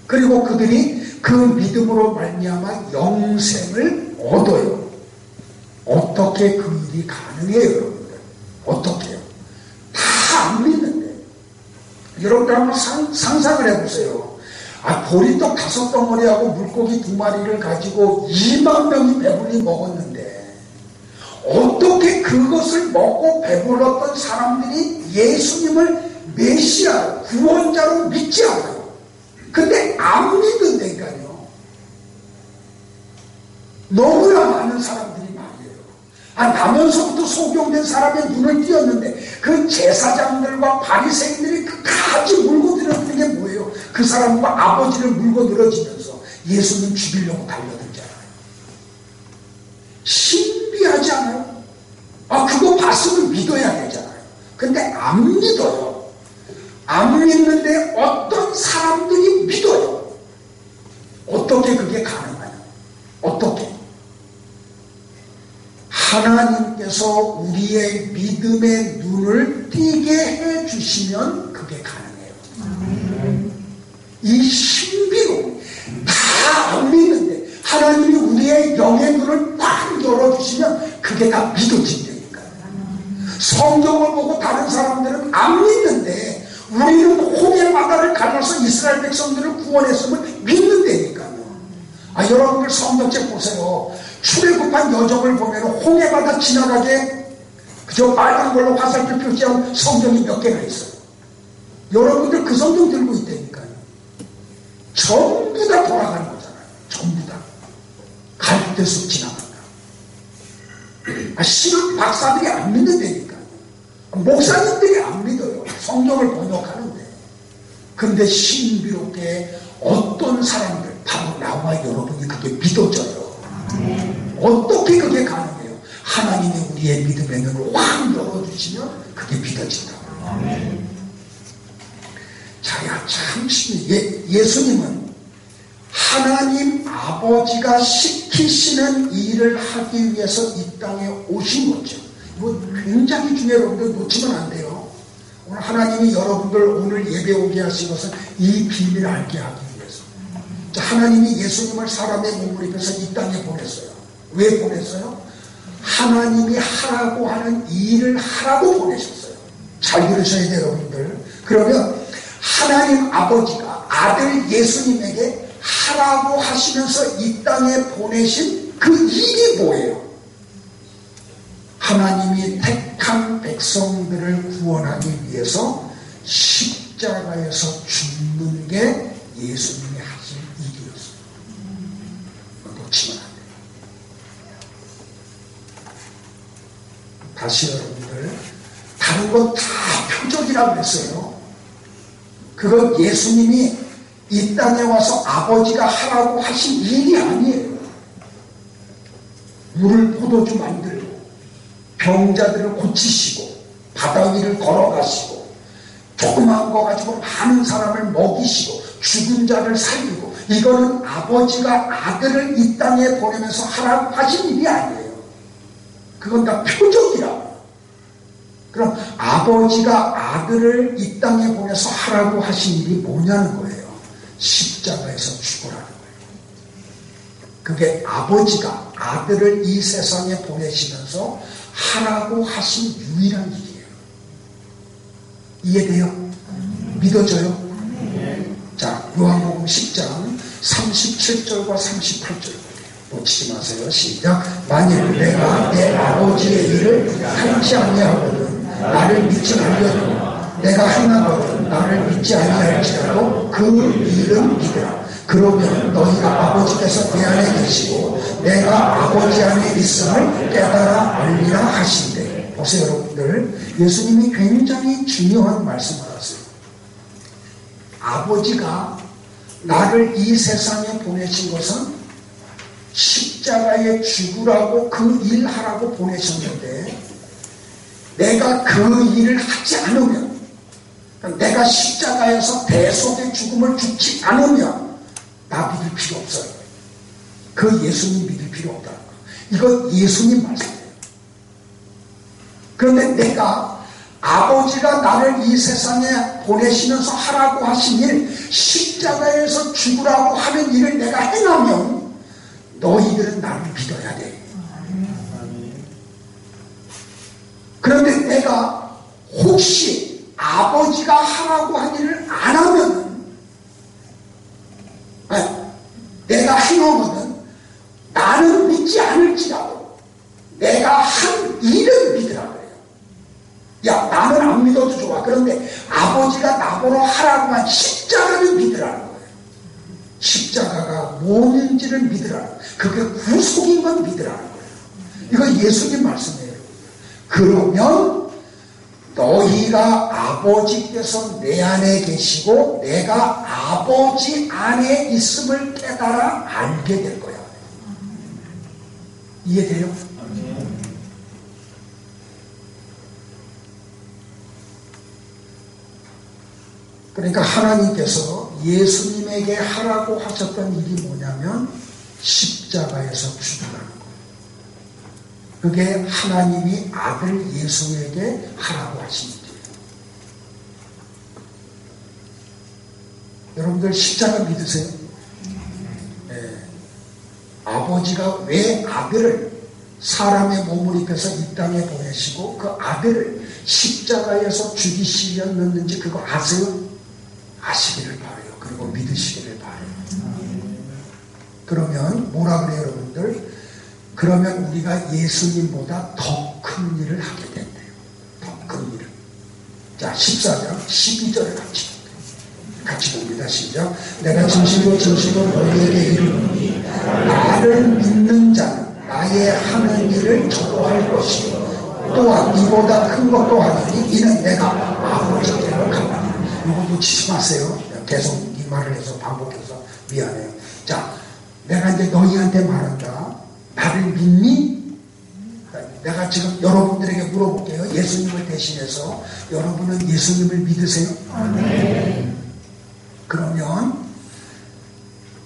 그리고 그들이 그 믿음으로 말미암아 영생을 얻어요. 어떻게 그 일이 가능해요, 여러분들? 어떻게요? 다 안 믿는데. 여러분들 한번 상상을 해보세요. 보리떡 5덩어리하고 물고기 2마리를 가지고 2만 명이 배불리 먹었는데 어떻게 그것을 먹고 배불렀던 사람들이 예수님을 메시아, 구원자로 믿지 않아요? 근데 안 믿는다니까요. 너무나 많은 사람들이 말이에요. 나면서부터 소경된 사람의 눈을 띄었는데 그 제사장들과 바리새인들이 끝까지 물고 늘어지는 게 뭐예요? 그 사람과 아버지를 물고 늘어지면서 예수님 죽이려고 달려들잖아요. 신비하지 않아요? 그거 봤으면 믿어야 되잖아요. 근데 안 믿어요. 안 믿는데 어떤 사람들이 믿어요. 어떻게 그게 가능해요? 어떻게? 하나님께서 우리의 믿음의 눈을 띄게 해주시면 그게 가능해요. 이 신비로 다 안 믿는데 하나님이 우리의 영의 눈을 꽉 열어주시면 그게 다 믿어진다니까요. 성경을 보고 다른 사람들은 안 믿는데 우리는 홍해 바다를 갈라서 이스라엘 백성들을 구원했음을 믿는다니까요. 여러분들 성경책 보세요. 출애굽한 여정을 보면 홍해 바다 지나가게 그저 빨간 걸로 화살표 표시한 성경이 몇 개나 있어요. 여러분들 그 성경 들고 있다니까요. 전부 다 돌아가는 거잖아요. 전부 다. 갈대숲 지나간다. 신학 박사들이 안 믿는다니까요. 목사님들이 안 믿어요. 성경을 번역하는데. 근데 신비롭게 어떤 사람들, 바로 나와 여러분이 그게 믿어져요. 어떻게 그게 가능해요? 하나님이 우리의 믿음의 눈을 확 열어주시면 그게 믿어진다. 자, 참 예수님은 하나님 아버지가 시키시는 일을 하기 위해서 이 땅에 오신 거죠. 이거 굉장히 중요해요. 여러분들 놓치면 안 돼요. 오늘 하나님이 여러분들 오늘 예배 오게 하신 것은 이 비밀을 알게 하기 위해서. 자, 하나님이 예수님을 사람의 몸을 입혀서 이 땅에 보냈어요. 왜 보냈어요? 하나님이 하라고 하는 일을 하라고 보내셨어요. 잘 들으셔야 돼요, 여러분들. 그러면 하나님 아버지가 아들 예수님에게 하라고 하시면서 이 땅에 보내신 그 일이 뭐예요? 하나님이 택한 백성들을 구원하기 위해서 십자가에서 죽는 게 예수님이 하신 일이었어요. 놓치면 안 돼요. 다시 여러분들, 다른 건 다 표적이라고 했어요. 그건 예수님이 이 땅에 와서 아버지가 하라고 하신 일이 아니에요. 물을 포도주 만들고 병자들을 고치시고 바다 위를 걸어가시고 조그마한 거 가지고 많은 사람을 먹이시고 죽은 자를 살리고, 이거는 아버지가 아들을 이 땅에 보내면서 하라고 하신 일이 아니에요. 그건 다 표적이라고. 그럼 아버지가 아들을 이 땅에 보내서 하라고 하신 일이 뭐냐는 거예요. 십자가에서 죽으라는 거예요. 그게 아버지가 아들을 이 세상에 보내시면서 하라고 하신 유일한 일이에요. 이해돼요? 믿어져요? 자, 요한복음 10장 37절과 38절 놓치지 마세요. 시작. 만일 내가 내 아버지의 일을 하지 아니하거든 나를 믿지 말려도 내가 행하거든 나를 믿지 아니할지라도 그 일은 믿으라. 그러면 너희가 아버지께서 내 안에 계시고 내가 아버지 안에 있음을 깨달아 알리라 하신대. 보세요, 여러분들. 예수님이 굉장히 중요한 말씀을 하세요. 아버지가 나를 이 세상에 보내신 것은 십자가에 죽으라고 그 일 하라고 보내셨는데, 내가 그 일을 하지 않으면, 내가 십자가에서 대속의 죽음을 죽지 않으면 나 믿을 필요 없어요. 그 예수님 믿을 필요 없다는 거. 이거 예수님 말씀이에요. 그런데 내가 아버지가 나를 이 세상에 보내시면서 하라고 하신 일, 십자가에서 죽으라고 하는 일을 내가 행하면 너희들은 나를 믿어야 돼. 그런데 내가 혹시 아버지가 하라고 한 일을 안 하면, 내가 행하거든 나는 믿지 않을지라도 내가 한 일을 믿으라 그래요. 야, 나는 안 믿어도 좋아. 그런데 아버지가 나보러 하라고 한 십자가를 믿으라는 거예요. 십자가가 뭐인지를 믿으라는 거예요. 그게 구속인 건 믿으라는 거예요. 이거 예수님 말씀이에요. 그러면 너희가 아버지께서 내 안에 계시고 내가 아버지 안에 있음을 깨달아 알게 될 거야. 이해돼요? 그러니까 하나님께서 예수님에게 하라고 하셨던 일이 뭐냐면 십자가에서 죽으라는 거예요. 그게 하나님이 아들 예수에게 하라고 하신 일이에요. 여러분들 십자가 믿으세요? 네. 아버지가 왜 아들을 사람의 몸을 입혀서 이 땅에 보내시고 그 아들을 십자가에서 죽이시려는지 그거 아세요? 아시기를 바라요. 그리고 믿으시기를 바라요. 그러면 뭐라 그래요, 여러분들? 그러면 우리가 예수님보다 더 큰 일을 하게 된대요. 더 큰 일을. 자, 14장 12절을 같이 봅니다. 시작. 내가 진실로 너희에게 이르노니 나를 믿는 자는 나의 하는 일을 저도 할 것이요 또한 이보다 큰 것도 하나니 이는 내가 아버지께로 가나니. 이거 놓치지 마세요. 계속 이 말을 해서 반복해서 미안해요. 자, 내가 이제 너희한테 말한다. 나를 믿니? 내가 지금 여러분들에게 물어볼게요. 예수님을 대신해서 여러분은 예수님을 믿으세요? 네. 그러면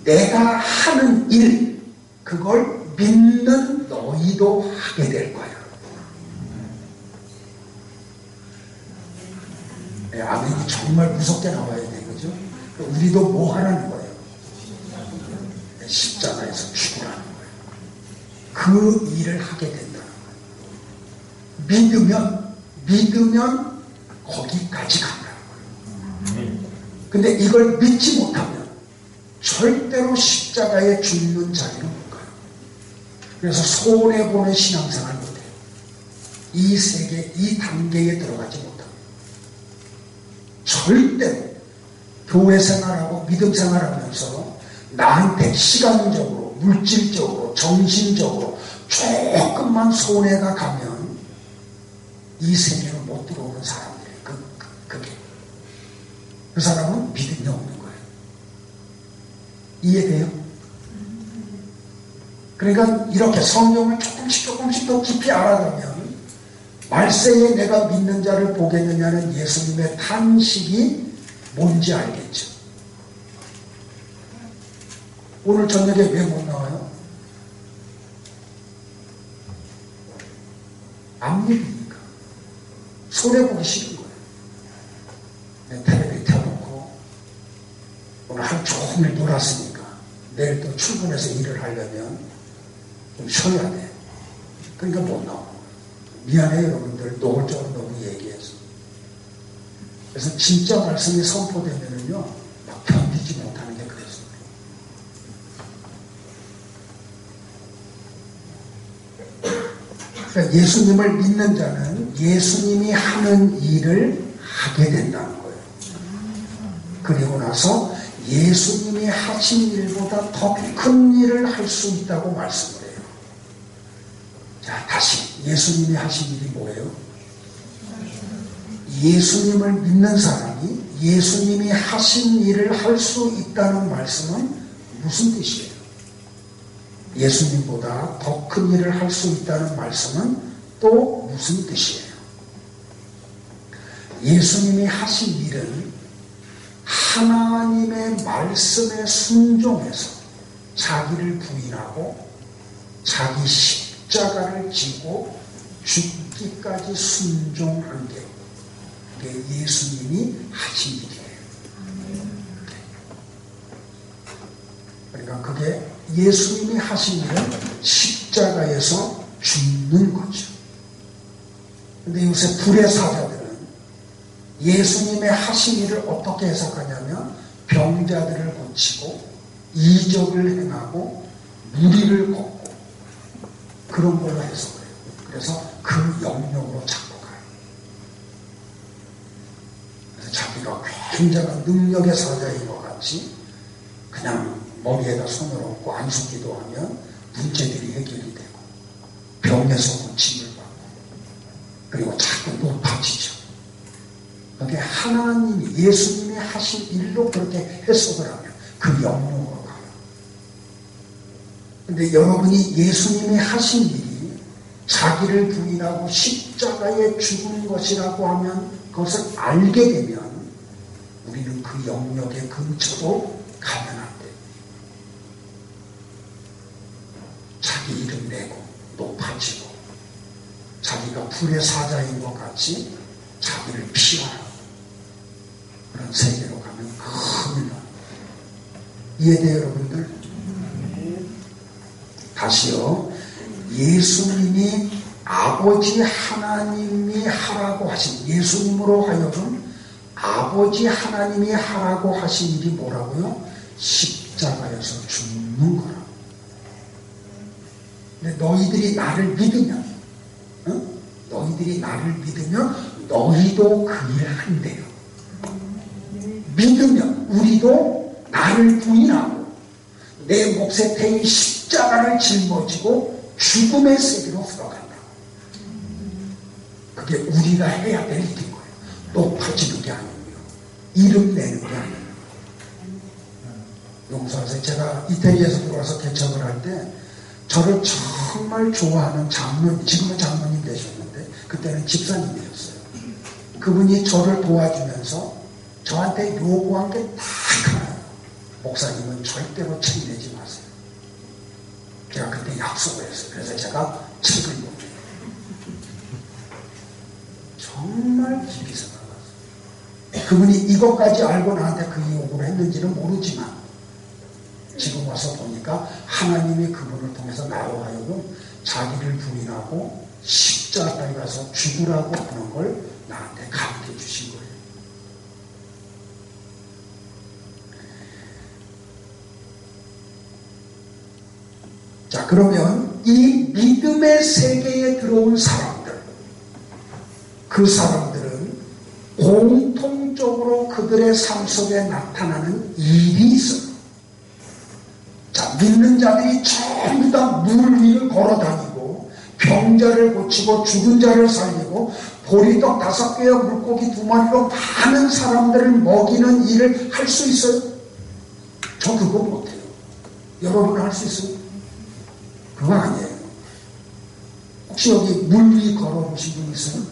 내가 하는 일, 그걸 믿는 너희도 하게 될 거예요. 네, 아멘이 정말 무섭게 나와야 돼, 그죠? 우리도 뭐 하라는 거예요? 십자가에서 죽으라는 거예요. 그 일을 하게 된다는 거예요. 믿으면 거기까지 간다는 거예요. 근데 이걸 믿지 못하면 절대로 십자가에 죽는 자리로 못 가요. 그래서 손해보는 신앙생활 못해요. 이 세계, 이 단계에 들어가지 못합니다. 절대로 교회 생활하고 믿음 생활하면서 나한테 시간적으로, 물질적으로, 정신적으로 조금만 손해가 가면 이 세계로 못 들어오는 사람들이에요. 그게. 그 사람은 믿음이 없는 거예요. 이해돼요? 그러니까 이렇게 성경을 조금씩 더 깊이 알아가면 말세에 내가 믿는 자를 보겠느냐는 예수님의 탄식이 뭔지 알겠죠. 오늘 저녁에 왜 못 나와요? 안 믿으니까. 손해보기 싫은 거예요. 텔레비 켜놓고 오늘 하루 종일 놀았으니까 내일 또 출근해서 일을 하려면 좀 쉬어야 돼. 그러니까 못 나오는 거예요. 미안해요, 여러분들. 노골적으로 너무 얘기해서. 그래서 진짜 말씀이 선포되면은요, 막 견디지 못하는 게 그래서. 그러니까 예수님을 믿는 자는 예수님이 하는 일을 하게 된다는 거예요. 그리고 나서 예수님이 하신 일보다 더 큰 일을 할 수 있다고 말씀을 해요. 자, 다시 예수님이 하신 일이 뭐예요? 예수님을 믿는 사람이 예수님이 하신 일을 할 수 있다는 말씀은 무슨 뜻이에요? 예수님보다 더 큰 일을 할 수 있다는 말씀은 또 무슨 뜻이에요? 예수님이 하신 일은 하나님의 말씀에 순종해서 자기를 부인하고 자기 십자가를 지고 죽기까지 순종한 게 그게 예수님이 하신 일이에요. 그러니까 그게 예수님이 하신 일은 십자가에서 죽는 거죠. 근데 요새 불의 사자들은 예수님의 하신 일을 어떻게 해석하냐면 병자들을 고치고 이적을 행하고 무리를 걷고 그런 걸로 해석을 해요. 그래서 그 영역으로 자꾸 가요. 그래서 자기가 굉장한 능력의 사자인 것 같이 그냥 머리에다 손을 얹고 안수기도 하면 문제들이 해결이 되고 병에서 고침을 받고 그리고 자꾸 높아지죠. 그게 하나님이 예수님이 하신 일로 그렇게 해석을 하면 그 영역으로 가요. 근데 여러분이 예수님이 하신 일이 자기를 부인하고 십자가에 죽은 것이라고 하면 그것을 알게 되면 우리는 그 영역의 근처도 가면 안 돼요. 자기 이름 내고 높아지고 자기가 불의 사자인 것 같이 자기를 피하는 그런 세계로 가면 큰일 납니다. 이해돼요, 여러분들? 다시요. 예수님이 아버지 하나님이 하라고 하신 예수님으로 하여금 아버지 하나님이 하라고 하신 일이 뭐라고요? 십자가에서 죽는 거라. 근데 너희들이 나를 믿으면 너희들이 나를 믿으면 너희도 그 일을 한대요. 믿으면 우리도 나를 부인하고 내 몫에 태인 십자가를 짊어지고 죽음의 세계로 들어간다. 그게 우리가 해야 될 일인 거예요. 높아지는 게 아니고요. 이름 내는 게 아니에요. 용서하세요. 제가 이태리에서 들어와서 개척을 할 때 저를 정말 좋아하는 장로님, 지금은 장로님 되셨는데 그때는 집사님이셨어요. 그분이 저를 도와주면서 저한테 요구한 게 딱 하나예요. 목사님은 절대로 책 내지 마세요. 제가 그때 약속을 했어요. 그래서 제가 책을 못 내요. 정말 깊이 생각났어요. 그분이 이것까지 알고 나한테 그 요구를 했는지는 모르지만 지금 와서 보니까 하나님이 그분을 통해서 나로 하여금 자기를 부인하고 십자가에 가서 죽으라고 하는 걸 나한테 가르쳐 주신 거예요. 자, 그러면 이 믿음의 세계에 들어온 사람들, 그 사람들은 공통적으로 그들의 삶 속에 나타나는 일이 있어요. 자, 믿는 자들이 전부 다 물 위를 걸어다니고 병자를 고치고 죽은 자를 살리고 보리떡 5개와 물고기 2마리로 많은 사람들을 먹이는 일을 할 수 있어요? 저 그거 못해요. 여러분 할 수 있어요? 그거 아니에요. 혹시 여기 물 위 걸어보신 분 있어요?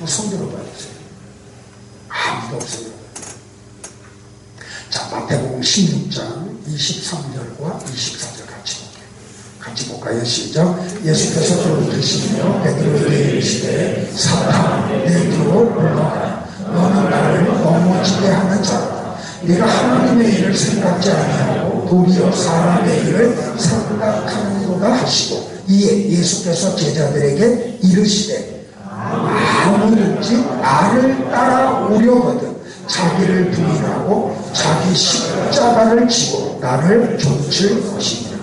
손 들어봐주세요. 아무도 없어요. 자, 마태복음 16장 23절과 24절 같이 볼까요? 시작. 예수께서 돌이키시며 베드로에게 이르시되 사탄아 내 뒤로 물러가라. 너는 나를 넘어지게 하는 자라. 네가 하나님의 일을 생각지 아니하고 도리어 사람의 일을 생각하는도다 하시고 이에 예수께서 제자들에게 이르시되 아무든지 나를 따라오려거든 자기를 부인하고 자기 십자가를 지고 나를 좇을 것이니라.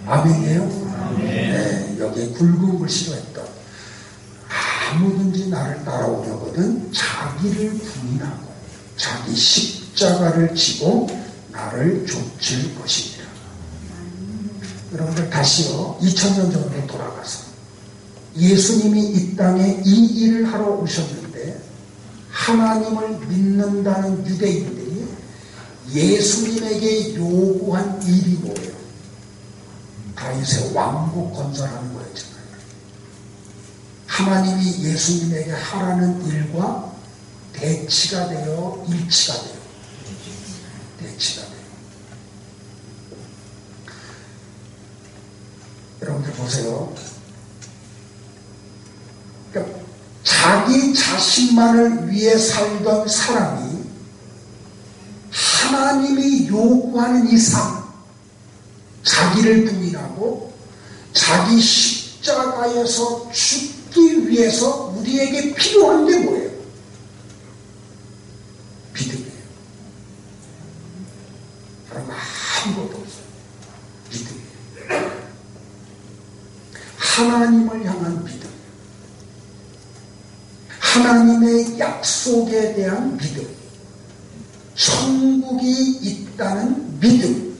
아멘이에요? 네, 여기에 굵은 글씨로 했던 아무든지 나를 따라오려거든 자기를 부인하고 자기 십자가를 지고 나를 좇을 것이니라. 여러분들 다시요 2000년 전으로 돌아가서 예수님이 이 땅에 이 일을 하러 오셨는데 하나님을 믿는다는 유대인들이 예수님에게 요구한 일이 뭐예요? 다윗의 왕국 건설하는 거였잖아요. 하나님이 예수님에게 하라는 일과 대치가 되어 일치가 돼요. 대치가 돼요. 여러분들 보세요. 그러니까 자기 자신만을 위해 살던 사람이 하나님이 요구하는 이 삶, 자기를 부인하고 자기 십자가에서 죽기 위해서 우리에게 필요한 게 뭐예요? 믿음이에요. 다른 거 아무것도 없어요. 믿음이에요. 하나님을 향한 믿음, 하나님의 약속에 대한 믿음, 천국이 있다는 믿음,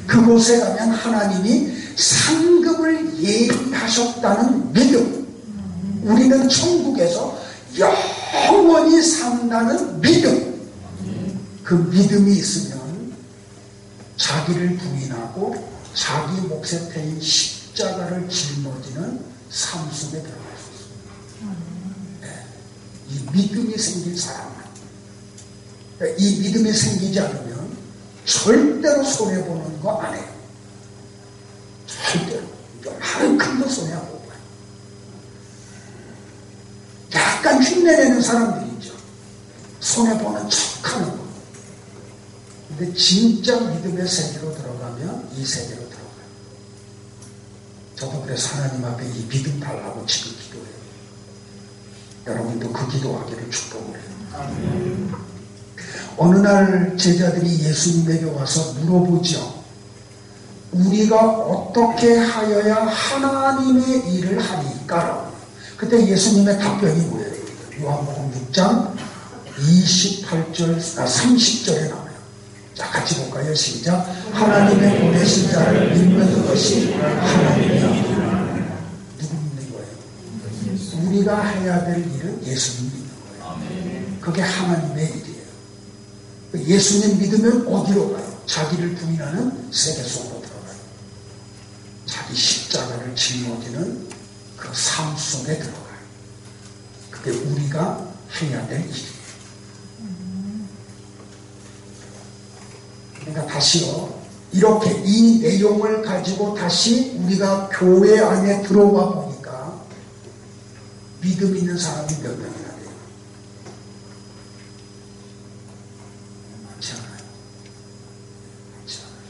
그곳에 가면 하나님이 상급을 예비하셨다는 믿음, 우리는 천국에서 영원히 산다는 믿음, 그 믿음이 있으면 자기를 부인하고 자기 몫에 태인 십자가를 짊어지는 삶 속에 들어갈 수 있습니다. 네. 이 믿음이 생긴 사람은, 이 믿음이 생기지 않으면 절대로 손해보는 거 안 해요. 절대로. 요만큼도 손해 안 보고 가요. 약간 흉내내는 사람들이 있죠. 손해보는 척하는 거. 근데 진짜 믿음의 세계로 들어가면 이 세계로 들어가요. 저도 그래서 하나님 앞에 이 믿음 달라고 지금 기도해요. 여러분도 그 기도하기를 축복을 해요. 어느 날 제자들이 예수님에게 와서 물어보죠. 우리가 어떻게 하여야 하나님의 일을 하니까? 그때 예수님의 답변이 뭐예요? 요한복음 6장 30절에 나와요. 자, 같이 볼까요? 시작. 하나님의 보내신 자를 믿는 것이 하나님의 일을. 누구 믿는 거예요? 우리가 해야 될 일은 예수님 믿는 거예요. 그게 하나님의 일이에요. 예수님 믿으면 어디로 가요? 자기를 부인하는 세계 속으로 들어가요. 자기 십자가를 짊어지는 그 삶 속에 들어가요. 그게 우리가 해야 될 일이에요. 그러니까 다시요, 이렇게 이 내용을 가지고 다시 우리가 교회 안에 들어와 보니까 믿음 있는 사람이 몇 명이나 돼요? 많지 않아요. 많지 않아요.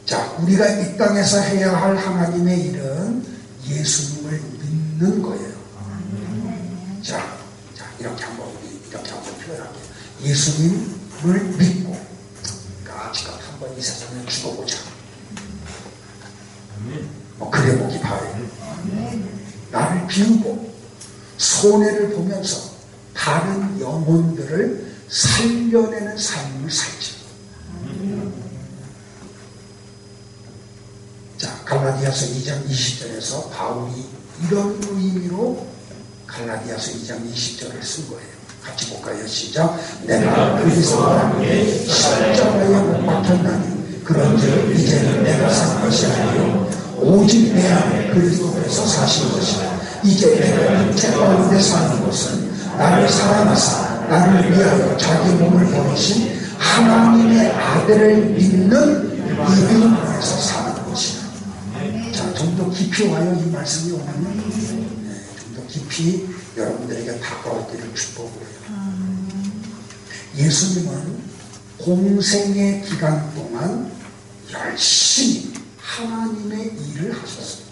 자, 우리가 이 땅에서 해야 할 하나님의 일은 예수님을 믿는 거예요. 자, 이렇게 한번 표현할게요. 예수님을 믿고 까짓것 한번 이 세상에 죽어보자. 그래 보기 바래요. 나를 비우고 손해를 보면서 다른 영혼들을 살려내는 삶을 살지. 자, 갈라디아서 2장 20절에서 바울이 이런 의미로 갈라디아서 2장 20절을 쓴 거예요. 같이 볼까요? 시작. 내가 그리스도와 함께 십자가에 못 박혔나니 그런즉 이제는 내가 산 것이 아니요 오직 내 안에 그리스도께서 사신 것이라. 이제 내가 육체 가운데 사는 것은 나를 사랑하사 나를 위하여 자기 몸을 버리신 하나님의 아들을 믿는 믿음 안에서 사는 것이라. 자, 좀 더 깊이 와요. 이 말씀이 오면 좀 더 깊이 여러분들에게 다가오기를 축복해요. 예수님은 공생의 기간 동안 열심히 하나님의 일을 하셨어요.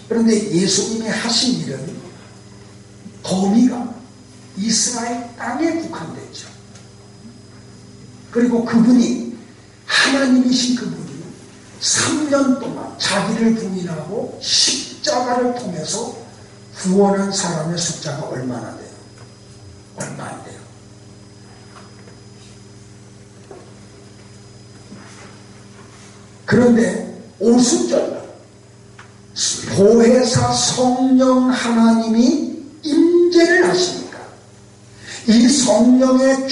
그런데 예수님이 하신 일은 범위가 이스라엘 땅에 국한됐죠. 그리고 그분이, 하나님이신 그분이 3년 동안 자기를 부인하고 십자가를 통해서 구원한 사람의 숫자가 얼마나 돼요? 얼마 안 돼요. 그런데 오순절날 보혜사 성령 하나님이 임재를 하시니까 이 성령의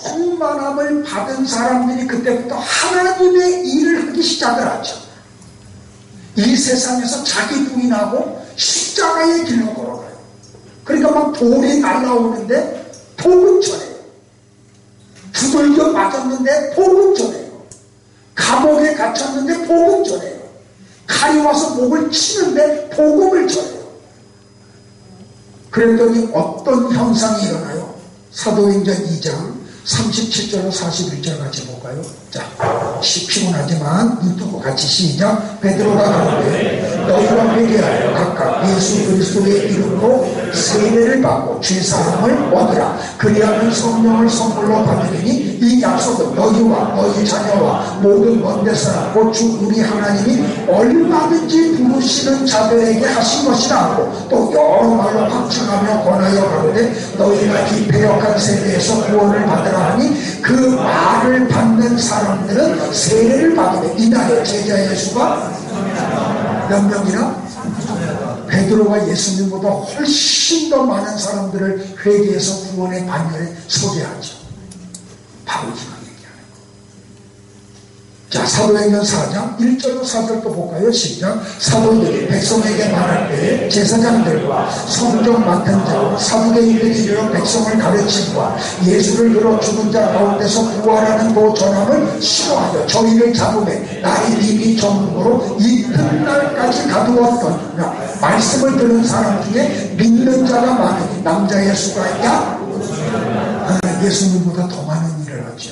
충만함을 받은 사람들이 그때부터 하나님의 일을 하기 시작을 하죠. 이 세상에서 자기 부인하고 십자가의 길로 걸어가요. 그러니까 막 돌이 날라오는데 복음 전해요. 두들겨 맞았는데 복음 전해요. 감옥에 갇혔는데 복음 전해요. 칼이 와서 목을 치는데 복음을 전해요. 그랬더니 어떤 현상이 일어나요? 사도행전 2장 37절로 41절 같이 볼까요? 자, 피곤하지만 눈 뜨고 같이 시작. 베드로가 가로되 너희가 회개하여 각각 예수 그리스도의 이름으로 세례를 받고 죄사함을 얻으라. 그리하면 성령을 선물로 받으리니 이 약속은 너희와 너희 자녀와 모든 먼데 사람 곧 주 우리 하나님이 얼마든지 부르시는 자들에게 하신 것이라 하고 또 여러 말로 확증하며 권하여 가로되 너희가 이 패역한 세대에서 구원을 받으라 하니 그 말을 받는 사람들은 세례를 받으며 이날에 제자의 수가 몇 명이나? 베드로가 예수님보다 훨씬 더 많은 사람들을 회개해서 구원의 반열에 서게 하죠. 바로 이거 얘기하는 거. 자, 사도행전 4장 1절로 4절도 볼까요? 시작. 사도들이 백성에게 말할 때 제사장들과 성경 맡은 자와 사두개인들이 이르러 백성을 가르치고 예수를 들어 죽은 자 가운데서 구하라는 그 전함을 싫어하여 저희를 잡음에 날이 이미 저물므로 이튿날까지 가두었더니 말씀을 들은 사람 중에 믿는 자가 많으니 남자의 수가 약 예수님보다 더 많은 일을 하죠.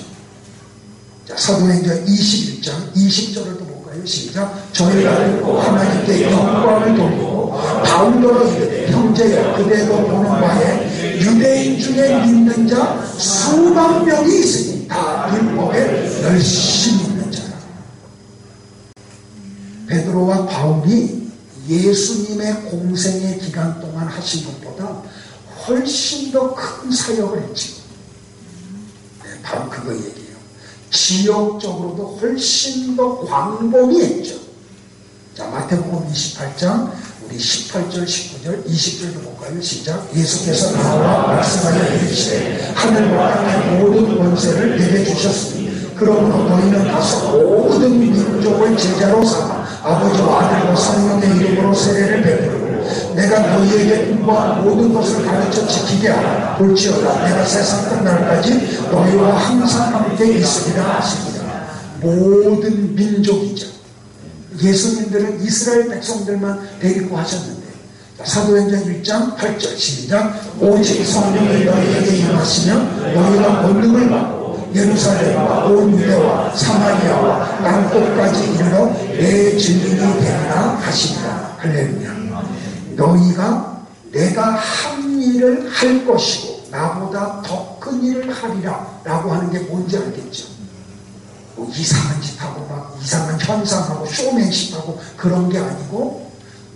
자, 사도행전 21장 20절을 또 볼까요? 시작. 저희가 듣고 하나님께 영광을 돌리고 바울더러 이르되 형제여 그대도 보는 바에 유대인 중에 믿는 자 수만 명이 있으니 다 율법에 열심히 있는 자라. 베드로와 바울이 예수님의 공생의 기간 동안 하신 것보다 훨씬 더 큰 사역을 했지. 네, 바로 그거 얘기예요. 지역적으로도 훨씬 더 광범위 했죠. 자, 마태복음 28장 우리 18절, 19절, 20절도 볼까요? 시작. 예수께서 나와 말씀하여 이르시되 하늘과 땅의 모든 권세를 내게 주셨으니 그러므로 너희는 가서 모든 민족을 제자로 삼아 아버지와 아들과 성령의 이름으로 세례를 베풀고 내가 너희에게 공부한 모든 것을 가르쳐 지키게 하라. 볼지어다 내가 세상 끝날까지 너희와 항상 함께 있으리라 하십니다. 모든 민족이죠. 예수님들은 이스라엘 백성들만 데리고 하셨는데 사도행전 1장 8절 시작. 오직 성령이 너희에게 임하시며 너희가 권능을 받고 예루살렘과 온 유대와 사마리아와 땅끝까지 이르러 내 증인이 되리라 하시니라. 할렐루야. 너희가 내가 한 일을 할 것이고 나보다 더 큰 일을 하리라 라고 하는 게 뭔지 알겠죠? 뭐 이상한 짓하고 막 이상한 현상하고 쇼맨십하고 그런 게 아니고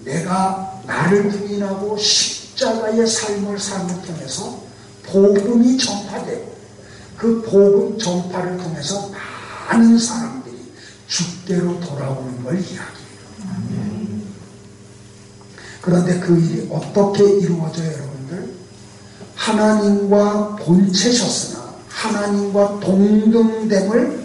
내가 나를 부인하고 십자가의 삶을 통해서 복음이 전파되고 그 복음 전파를 통해서 많은 사람들이 주께로 돌아오는 걸 이야기해요. 그런데 그 일이 어떻게 이루어져요, 여러분들? 하나님과 본체셨으나 하나님과 동등됨을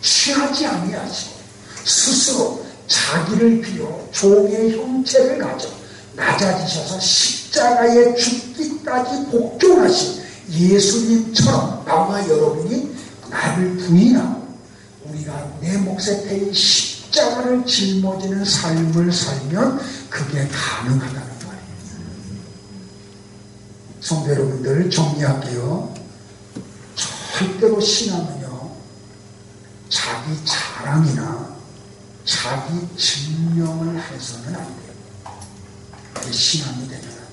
취하지 아니하시고 스스로 자기를 비워 종의 형체를 가져 낮아지셔서 십자가에 죽기까지 복종하신 예수님처럼 나와 여러분이 나를 부인하고 우리가 내 몫에 태인 십자가를 짊어지는 삶을 살면 그게 가능하다는 거예요. 성도 여러분들 정리할게요. 절대로 신앙은요 자기 자랑이나 자기 증명을 해서는 안 돼요. 그게 신앙이 되면 안 돼요.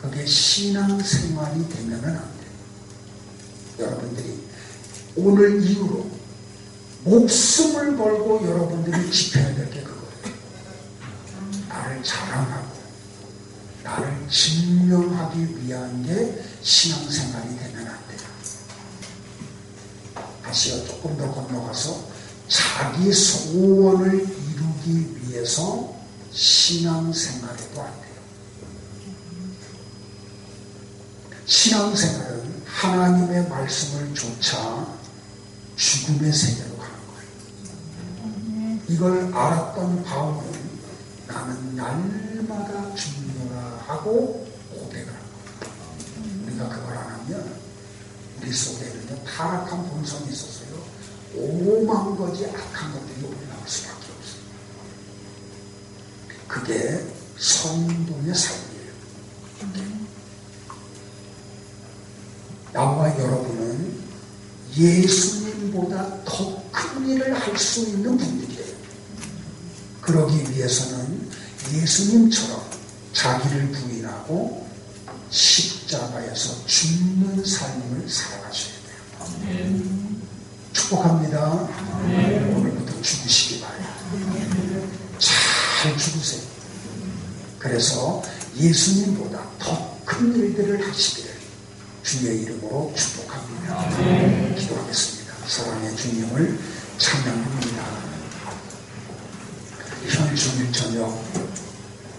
그게 신앙생활이 되면은 안 돼요. 여러분들이 오늘 이후로 목숨을 걸고 여러분들이 지켜야 될 게 그거예요. 나를 자랑하고 나를 증명하기 위한 게 신앙생활이 되면 안 돼요. 다시요, 조금 더 건너가서 자기 소원을 이루기 위해서 신앙생활해도 안 돼요. 신앙생활은 하나님의 말씀을 좇아 죽음의 세계로 가는 거예요. 이걸 알았던 바울은 나는 날마다 죽노라 하고 고백을 우리 속에는요 타락한 본성이 있어서요 오만 가지 악한 것들이 올라올 수밖에 없어요. 그게 성도의 삶이에요. 나와 여러분은 예수님보다 더 큰 일을 할 수 있는 분들이에요. 그러기 위해서는 예수님처럼 자기를 부인하고 십자가에서 죽는 삶을 살아가셔야 돼요. 축복합니다. 오늘부터 죽으시기 바랍니다. 잘 죽으세요. 그래서 예수님보다 더 큰 일들을 하시기를 주의 이름으로 축복합니다. 기도하겠습니다. 사랑의 주님을 찬양합니다. 현주일 저녁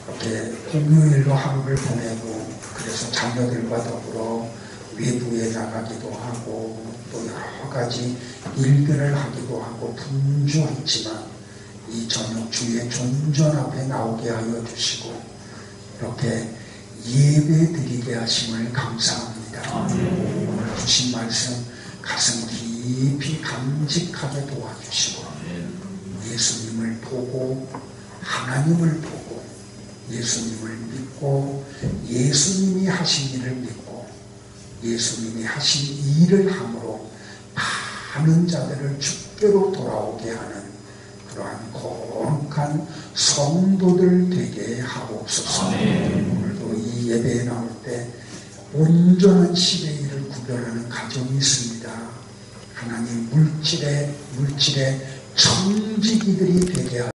이렇게 공휴일로 하루를 보내고 그래서 자녀들과 더불어 외부에 나가기도 하고 또 여러 가지 일들을 하기도 하고 분주했지만 이 저녁 주의 존전 앞에 나오게 하여 주시고 이렇게 예배 드리게 하심을 감사합니다. 오늘 주신 말씀 가슴 깊이 감직하게 도와주시고 예수님을 보고 하나님을 보고 예수님을 믿고 예수님이 하신 일을 믿고 예수님이 하신 일을 함으로 많은 자들을 주께로 돌아오게 하는 그러한 거룩한 성도들 되게 하옵소서. 오늘도 이 예배에 나올 때 온전한 신의 일을 구별하는 가정이 있습니다. 하나님 물질의 청지기들이 되게 하옵소서.